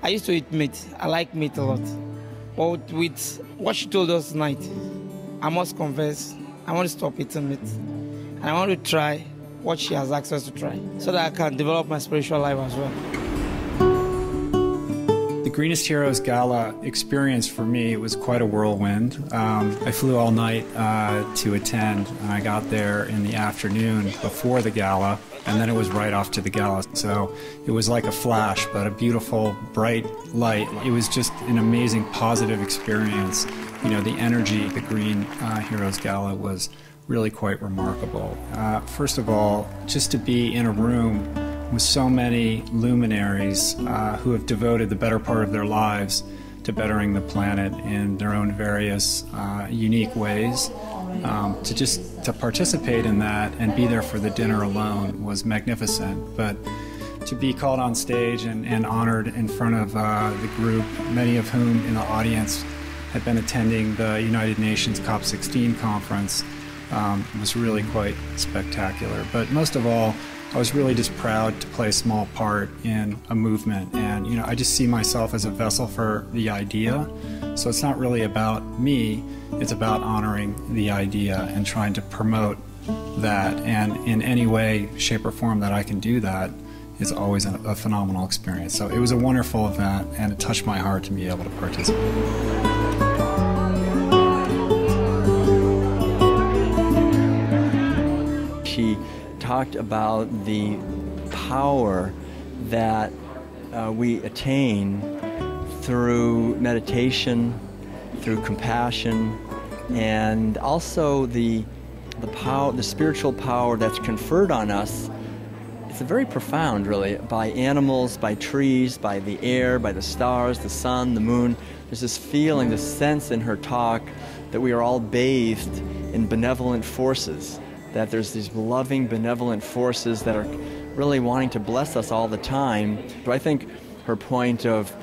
I used to eat meat. I like meat a lot. But with what she told us tonight, I must confess, I want to stop eating meat. And I want to try what she has asked us to try, so that I can develop my spiritual life as well. The Greenest Heroes Gala experience for me was quite a whirlwind. I flew all night to attend, and I got there in the afternoon before the gala, and then it was right off to the gala. So it was like a flash, but a beautiful, bright light. It was just an amazing, positive experience. You know, the energy at the Green Heroes Gala was really quite remarkable. First of all, just to be in a room with so many luminaries who have devoted the better part of their lives to bettering the planet in their own various unique ways. To participate in that and be there for the dinner alone was magnificent. But to be called on stage and honored in front of the group, many of whom in the audience had been attending the United Nations COP16 conference, was really quite spectacular. But most of all, I was really just proud to play a small part in a movement. And, you know, I just see myself as a vessel for the idea. So it's not really about me, it's about honoring the idea and trying to promote that. And in any way, shape, or form that I can do that is always a phenomenal experience. So it was a wonderful event, and it touched my heart to be able to participate. She talked about the power that we attain through meditation, through compassion, and also the power, the spiritual power that's conferred on us. It's very profound, really, by animals, by trees, by the air, by the stars, the sun, the moon. There's this feeling, this sense in her talk that we are all bathed in benevolent forces, that there's these loving, benevolent forces that are really wanting to bless us all the time. So I think her point of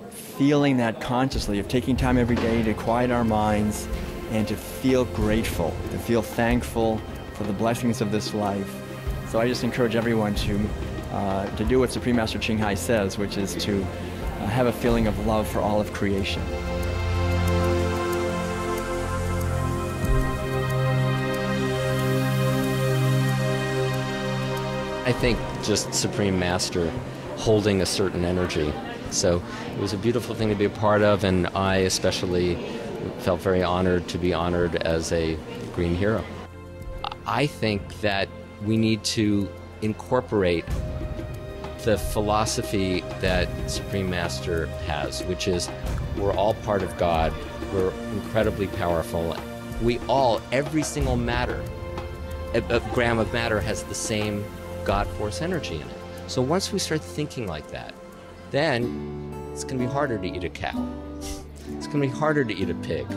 feeling that consciously, of taking time every day to quiet our minds and to feel grateful, to feel thankful for the blessings of this life. So I just encourage everyone to do what Supreme Master Ching Hai says, which is to have a feeling of love for all of creation. I think just Supreme Master holding a certain energy. So it was a beautiful thing to be a part of, and I especially felt very honored to be honored as a green hero. I think that we need to incorporate the philosophy that Supreme Master has, which is we're all part of God, we're incredibly powerful. We all, every single matter, a gram of matter has the same God force energy in it. So once we start thinking like that, then it's going to be harder to eat a cow. It's going to be harder to eat a pig,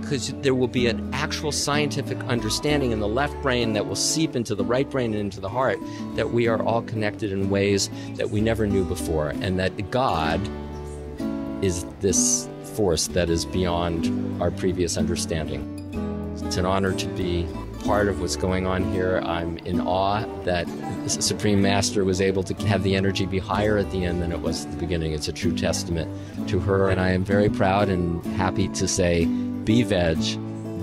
because there will be an actual scientific understanding in the left brain that will seep into the right brain and into the heart that we are all connected in ways that we never knew before, and that God is this force that is beyond our previous understanding. It's an honor to be part of what's going on here. I'm in awe that the Supreme Master was able to have the energy be higher at the end than it was at the beginning. It's a true testament to her, and I am very proud and happy to say, be veg,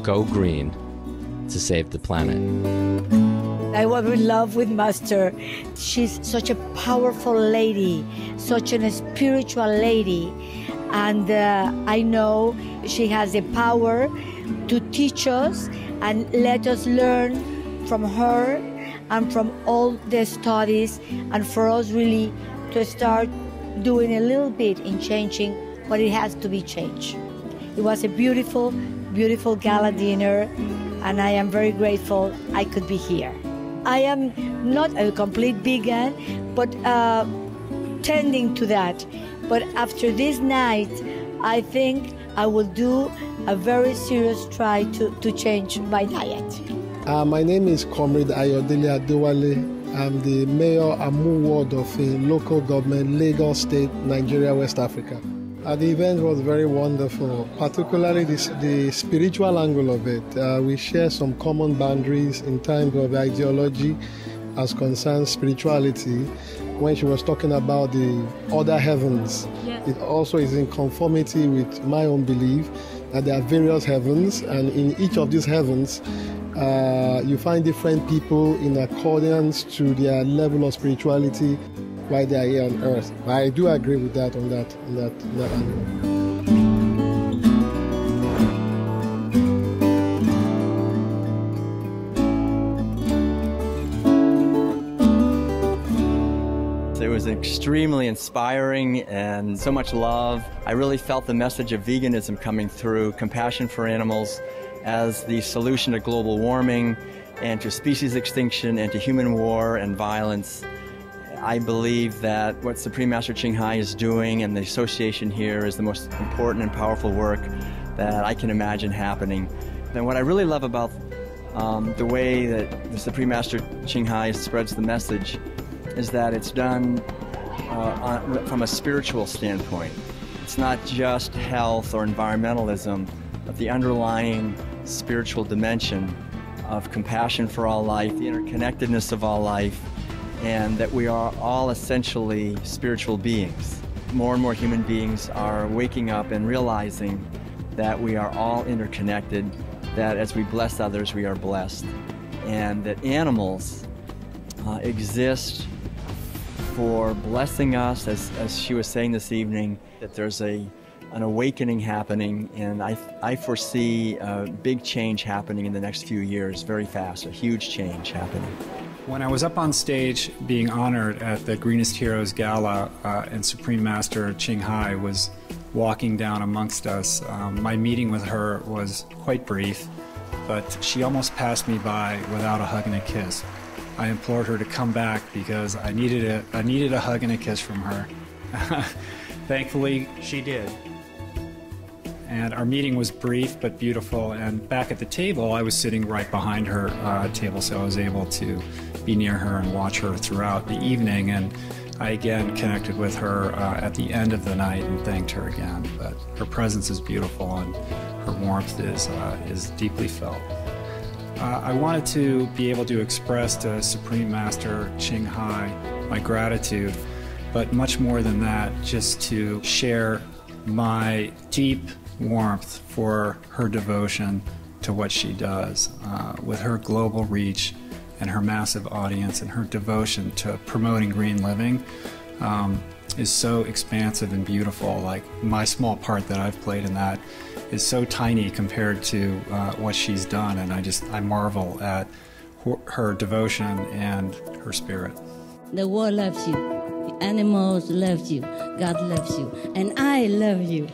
go green, to save the planet. I was in love with Master. She's such a powerful lady, such a spiritual lady. And I know she has the power to teach us and let us learn from her and from all the studies, and for us really to start doing a little bit in changing what it has to be changed. It was a beautiful, beautiful gala dinner, and I am very grateful I could be here. I am not a complete vegan, but tending to that. But after this night, I think I will do a very serious try to change my diet. My name is Comrade Ayodele Adewale. I'm the Mayor Amu Ward of a local government, Lagos State, Nigeria, West Africa. The event was very wonderful, particularly the spiritual angle of it. We share some common boundaries in terms of ideology as concerns spirituality. When she was talking about the other heavens, yes. It also is in conformity with my own belief that there are various heavens, and in each of these heavens, you find different people in accordance to their level of spirituality while they are here on earth. I do agree with that on that angle. It was extremely inspiring and so much love. I really felt the message of veganism coming through, compassion for animals as the solution to global warming and to species extinction and to human war and violence. I believe that what Supreme Master Ching Hai is doing and the association here is the most important and powerful work that I can imagine happening. And what I really love about the way that the Supreme Master Ching Hai spreads the message is that it's done from a spiritual standpoint. It's not just health or environmentalism, but the underlying spiritual dimension of compassion for all life, the interconnectedness of all life, and that we are all essentially spiritual beings. More and more human beings are waking up and realizing that we are all interconnected, that as we bless others, we are blessed, and that animals exist for blessing us, as she was saying this evening, that there's an awakening happening, and I foresee a big change happening in the next few years, very fast, a huge change happening. When I was up on stage being honored at the Greenest Heroes Gala and Supreme Master Ching Hai was walking down amongst us, my meeting with her was quite brief, but she almost passed me by without a hug and a kiss. I implored her to come back because I needed a hug and a kiss from her. Thankfully, she did. And our meeting was brief but beautiful, and back at the table, I was sitting right behind her table, so I was able to be near her and watch her throughout the evening, and I again connected with her at the end of the night and thanked her again. But her presence is beautiful and her warmth is deeply felt. I wanted to be able to express to Supreme Master Ching Hai my gratitude, but much more than that, just to share my deep warmth for her devotion to what she does. With her global reach and her massive audience and her devotion to promoting green living is so expansive and beautiful. Like, my small part that I've played in that is so tiny compared to what she's done, and I marvel at her devotion and her spirit. The world loves you, the animals love you, God loves you, and I love you.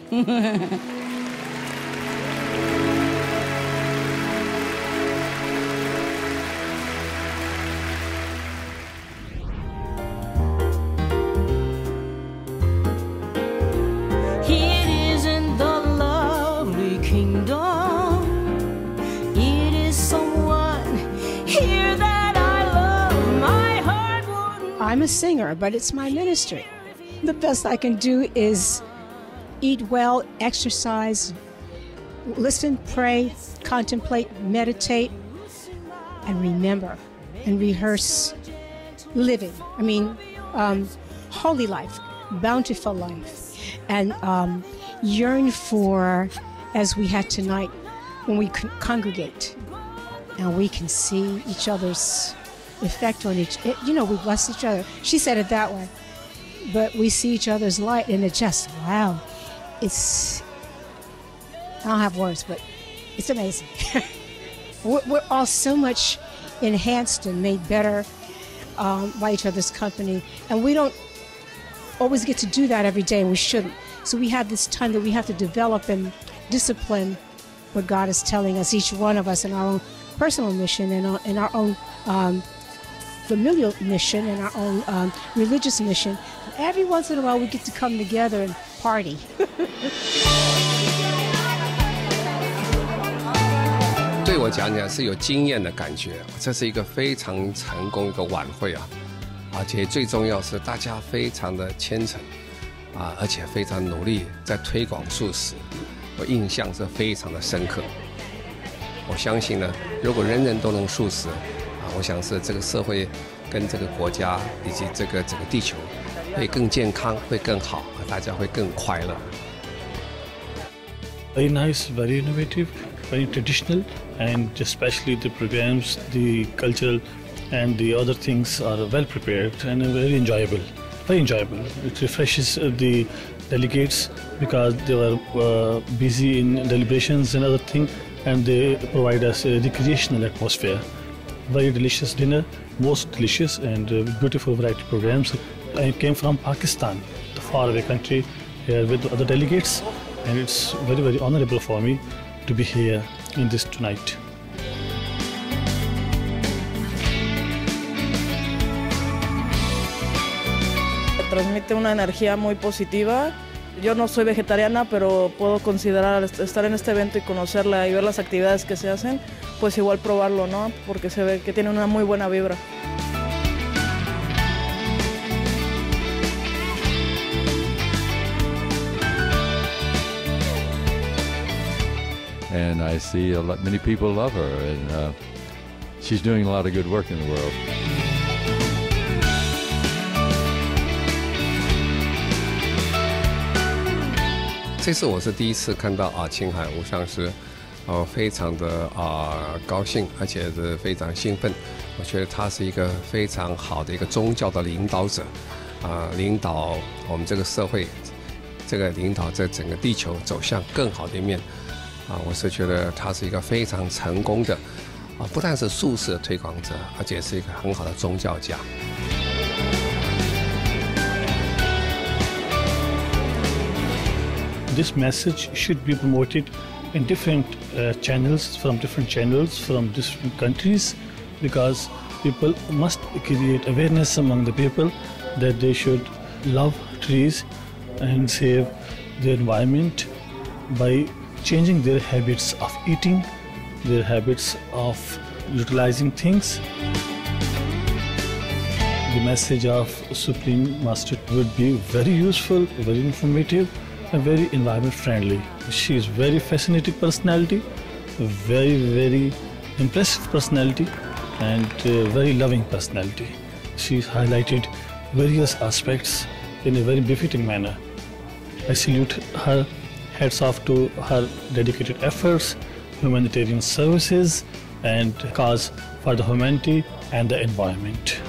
I'm a singer, but it's my ministry. The best I can do is eat well, exercise, listen, pray, contemplate, meditate, and remember and rehearse living. I mean, holy life, bountiful life, and yearn for, as we had tonight, when we congregate and we can see each other's effect on each, we bless each other. She said it that way, but we see each other's light, and it just, wow, I don't have words, but it's amazing. We're all so much enhanced and made better by each other's company, and we don't always get to do that every day, and we shouldn't. So we have this time that we have to develop and discipline what God is telling us, each one of us, in our own personal mission and in our own familial mission and our own religious mission. Every once in a while we get to come together and party. 对我讲是有经验的感觉，这是一个非常成功一个晚会啊，而且最重要是大家非常的虔诚啊，而且非常努力在推广素食，我印象是非常的深刻。我相信呢，如果人人都能素食啊，我想是这个社会跟这个国家以及这个整个地球会更健康，会更好，大家会更快乐。Very nice, very innovative, very traditional, and especially the programs, the cultural, and the other things are well prepared and very enjoyable. Very enjoyable. It refreshes the delegates because they were busy in deliberations and other things, and they provide us a recreational atmosphere. Very delicious dinner, most delicious and beautiful variety programs. I came from Pakistan, the faraway country, here with other delegates, and it's very, very honorable for me to be here in this tonight. Transmite una energía muy positiva. Yo no soy vegetariana, pero puedo considerar estar en este evento y conocerla y ver las actividades que se hacen, pues igual probarlo, ¿no? Porque se ve que tiene una muy buena vibra. And I see many people love her, and she's doing a lot of good work in the world. 这次我是第一次看到青海无上师，非常的高兴，而且是非常兴奋。我觉得他是一个非常好的一个宗教的领导者，领导我们这个社会，这个领导这整个地球走向更好的一面。我是觉得他是一个非常成功的，不但是素食的推广者，而且是一个很好的宗教家。This message should be promoted in different channels, from different countries, because people must create awareness among the people that they should love trees and save the environment by changing their habits of eating, their habits of utilizing things. The message of Supreme Master would be very useful, very informative, and very environment friendly. She is very fascinating personality, very, very impressive personality, and very loving personality. She's highlighted various aspects in a very befitting manner. I salute her. Hats off to her dedicated efforts, humanitarian services, and cause for the humanity and the environment.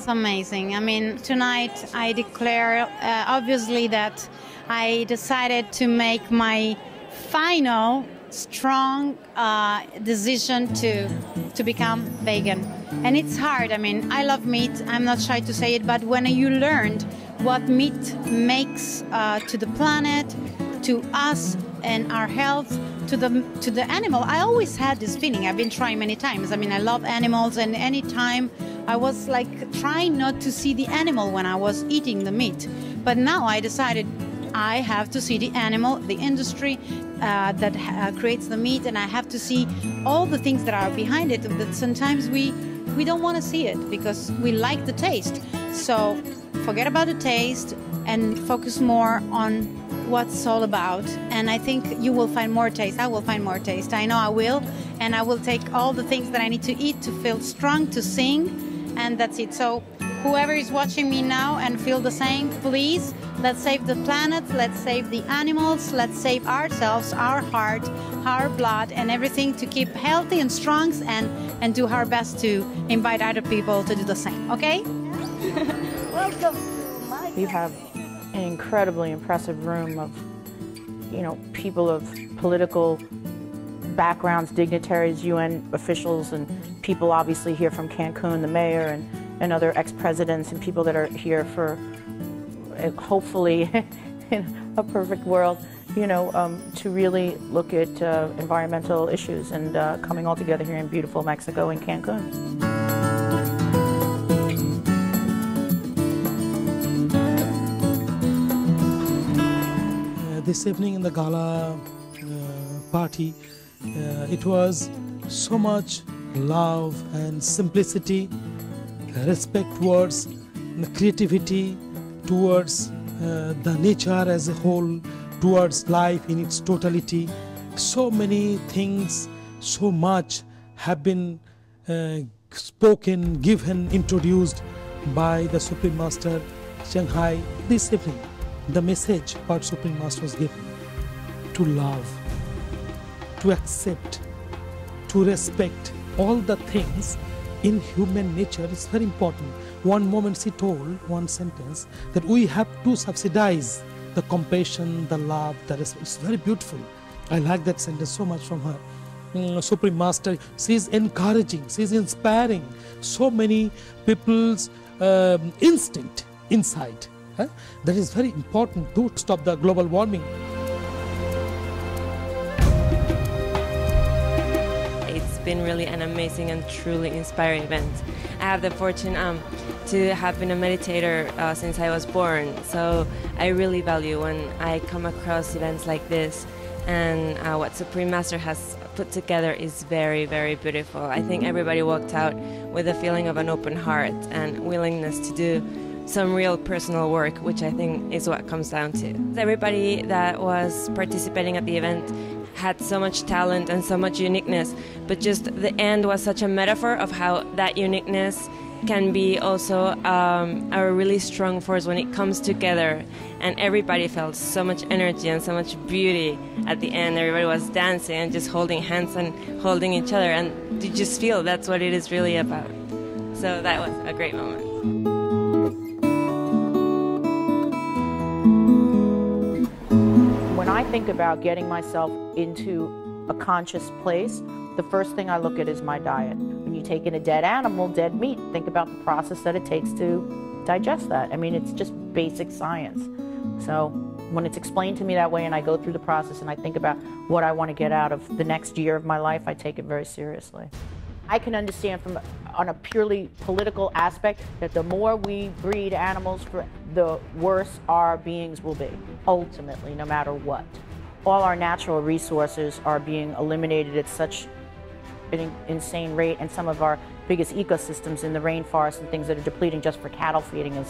Amazing. I mean, tonight I declare obviously that I decided to make my final strong decision to become vegan. And it's hard. I mean, I love meat. I'm not shy to say it, but when you learned what meat makes to the planet, to us, and our health to the animal. I always had this feeling. I've been trying many times. I mean, I love animals, and any time I was like trying not to see the animal when I was eating the meat. But now I decided I have to see the animal, the industry that creates the meat, and I have to see all the things that are behind it. That sometimes we don't want to see it because we like the taste. So forget about the taste and focus more on what it's all about. And I think you will find more taste. I will find more taste. I know I will. And I will take all the things that I need to eat to feel strong, to sing. And that's it. So whoever is watching me now and feel the same, please, let's save the planet, let's save the animals, let's save ourselves, our heart, our blood, and everything to keep healthy and strong, and do our best to invite other people to do the same, okay? Welcome. You have an incredibly impressive room of, people of political backgrounds, dignitaries, UN officials, and people obviously here from Cancun, the mayor, and other ex-presidents, and people that are here for, hopefully, in a perfect world, to really look at environmental issues and coming all together here in beautiful Mexico in Cancun. This evening in the gala party, it was so much love and simplicity, respect towards the creativity, towards the nature as a whole, towards life in its totality. So many things, so much have been spoken, given, introduced by the Supreme Master Shanghai this evening. The message what Supreme Master was given: to love, to accept, to respect all the things in human nature is very important. One moment she told, one sentence, that we have to subsidize the compassion, the love, the respect. It's very beautiful. I like that sentence so much from her. Supreme Master, she is encouraging, she is inspiring so many people's instinct inside. That is very important to stop the global warming. It's been really an amazing and truly inspiring event. I have the fortune to have been a meditator since I was born, so I really value when I come across events like this, and what Supreme Master has put together is very, very beautiful. I think everybody walked out with a feeling of an open heart and willingness to do some real personal work, which I think is what comes down to. Everybody that was participating at the event had so much talent and so much uniqueness, but just the end was such a metaphor of how that uniqueness can be also a really strong force when it comes together. And everybody felt so much energy and so much beauty at the end. Everybody was dancing and just holding hands and holding each other, and you just feel that's what it is really about. So that was a great moment. When I think about getting myself into a conscious place, the first thing I look at is my diet. When you take in a dead animal, dead meat, think about the process that it takes to digest that. I mean, it's just basic science. So when it's explained to me that way and I go through the process and I think about what I want to get out of the next year of my life, I take it very seriously. I can understand on a purely political aspect that the more we breed animals, the worse our beings will be, ultimately, no matter what. All our natural resources are being eliminated at such an insane rate, and some of our biggest ecosystems in the rainforest and things that are depleting just for cattle feeding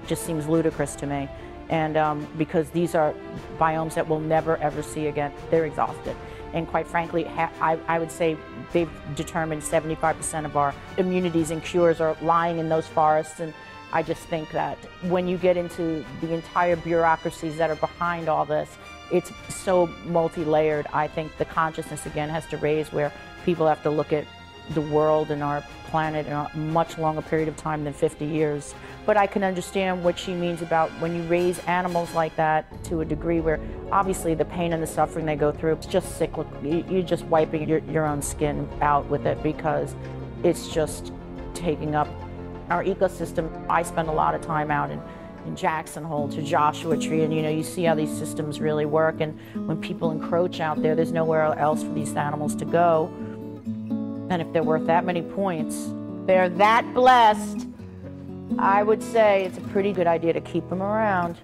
just seems ludicrous to me. And because these are biomes that we'll never ever see again, they're exhausted. And quite frankly, I would say they've determined 75% of our immunities and cures are lying in those forests. And I just think that when you get into the entire bureaucracies that are behind all this, it's so multi-layered. I think the consciousness again has to raise where people have to look at the world and our planet in a much longer period of time than 50 years. But I can understand what she means about when you raise animals like that to a degree where obviously the pain and the suffering they go through, it's just cyclical. You're just wiping your own skin out with it because it's just taking up our ecosystem. I spend a lot of time out in Jackson Hole to Joshua Tree, and you see how these systems really work. And when people encroach out there, there's nowhere else for these animals to go. And if they're worth that many points, they're that blessed, I would say it's a pretty good idea to keep them around.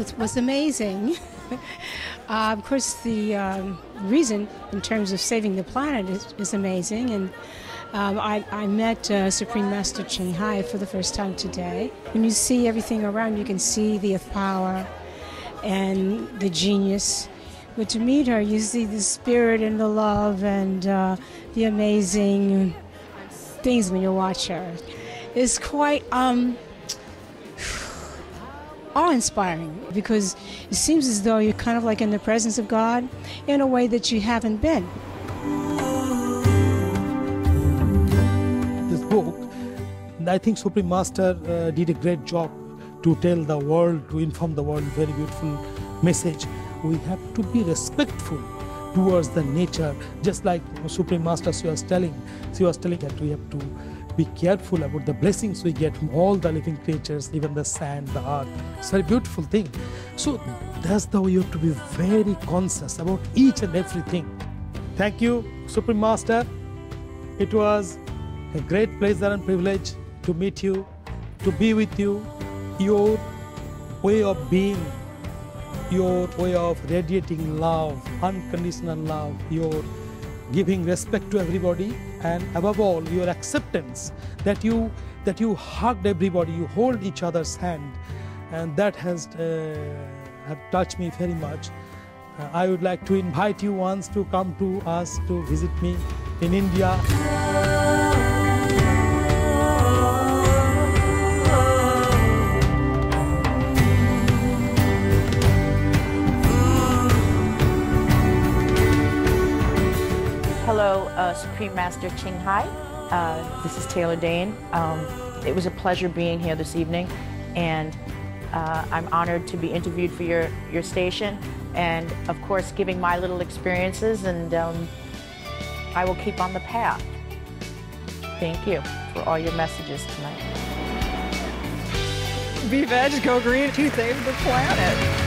It was amazing. Of course, the reason in terms of saving the planet is amazing. And I met Supreme Master Ching Hai for the first time today. When you see everything around, you can see the power and the genius. But to meet her, you see the spirit and the love and the amazing things when you watch her. It's quite awe-inspiring, because it seems as though you're kind of like in the presence of God in a way that you haven't been. This book, I think Supreme Master did a great job to tell the world, to inform the world, very beautiful message. We have to be respectful towards the nature, just like Supreme Master she was telling that we have to be careful about the blessings we get from all the living creatures, even the sand, the earth. It's a very beautiful thing. So that's the way you have to be very conscious about each and everything. Thank you, Supreme Master. It was a great pleasure and privilege to meet you, to be with you. Your way of being, your way of radiating love, unconditional love, your giving respect to everybody, and above all, your acceptance that you hugged everybody, you hold each other's hand, and that has have touched me very much. I would like to invite you once to come to us to visit me in India. Hello, Supreme Master Ching Hai. This is Taylor Dane. It was a pleasure being here this evening, and I'm honored to be interviewed for your station, and of course giving my little experiences, and I will keep on the path. Thank you for all your messages tonight. Be veg, go green to save the planet.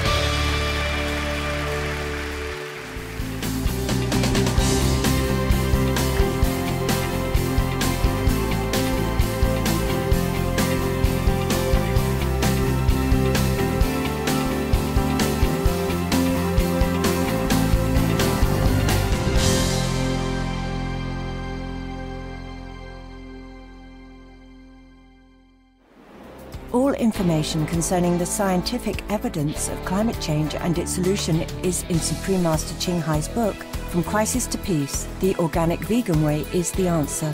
All information concerning the scientific evidence of climate change and its solution is in Supreme Master Ching Hai's book, From Crisis to Peace, The Organic Vegan Way is the Answer.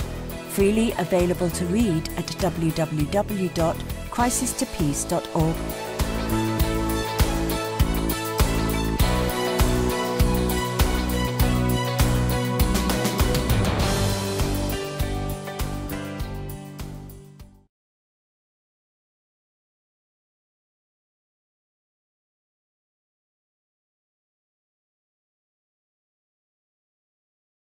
Freely available to read at www.crisistopeace.org.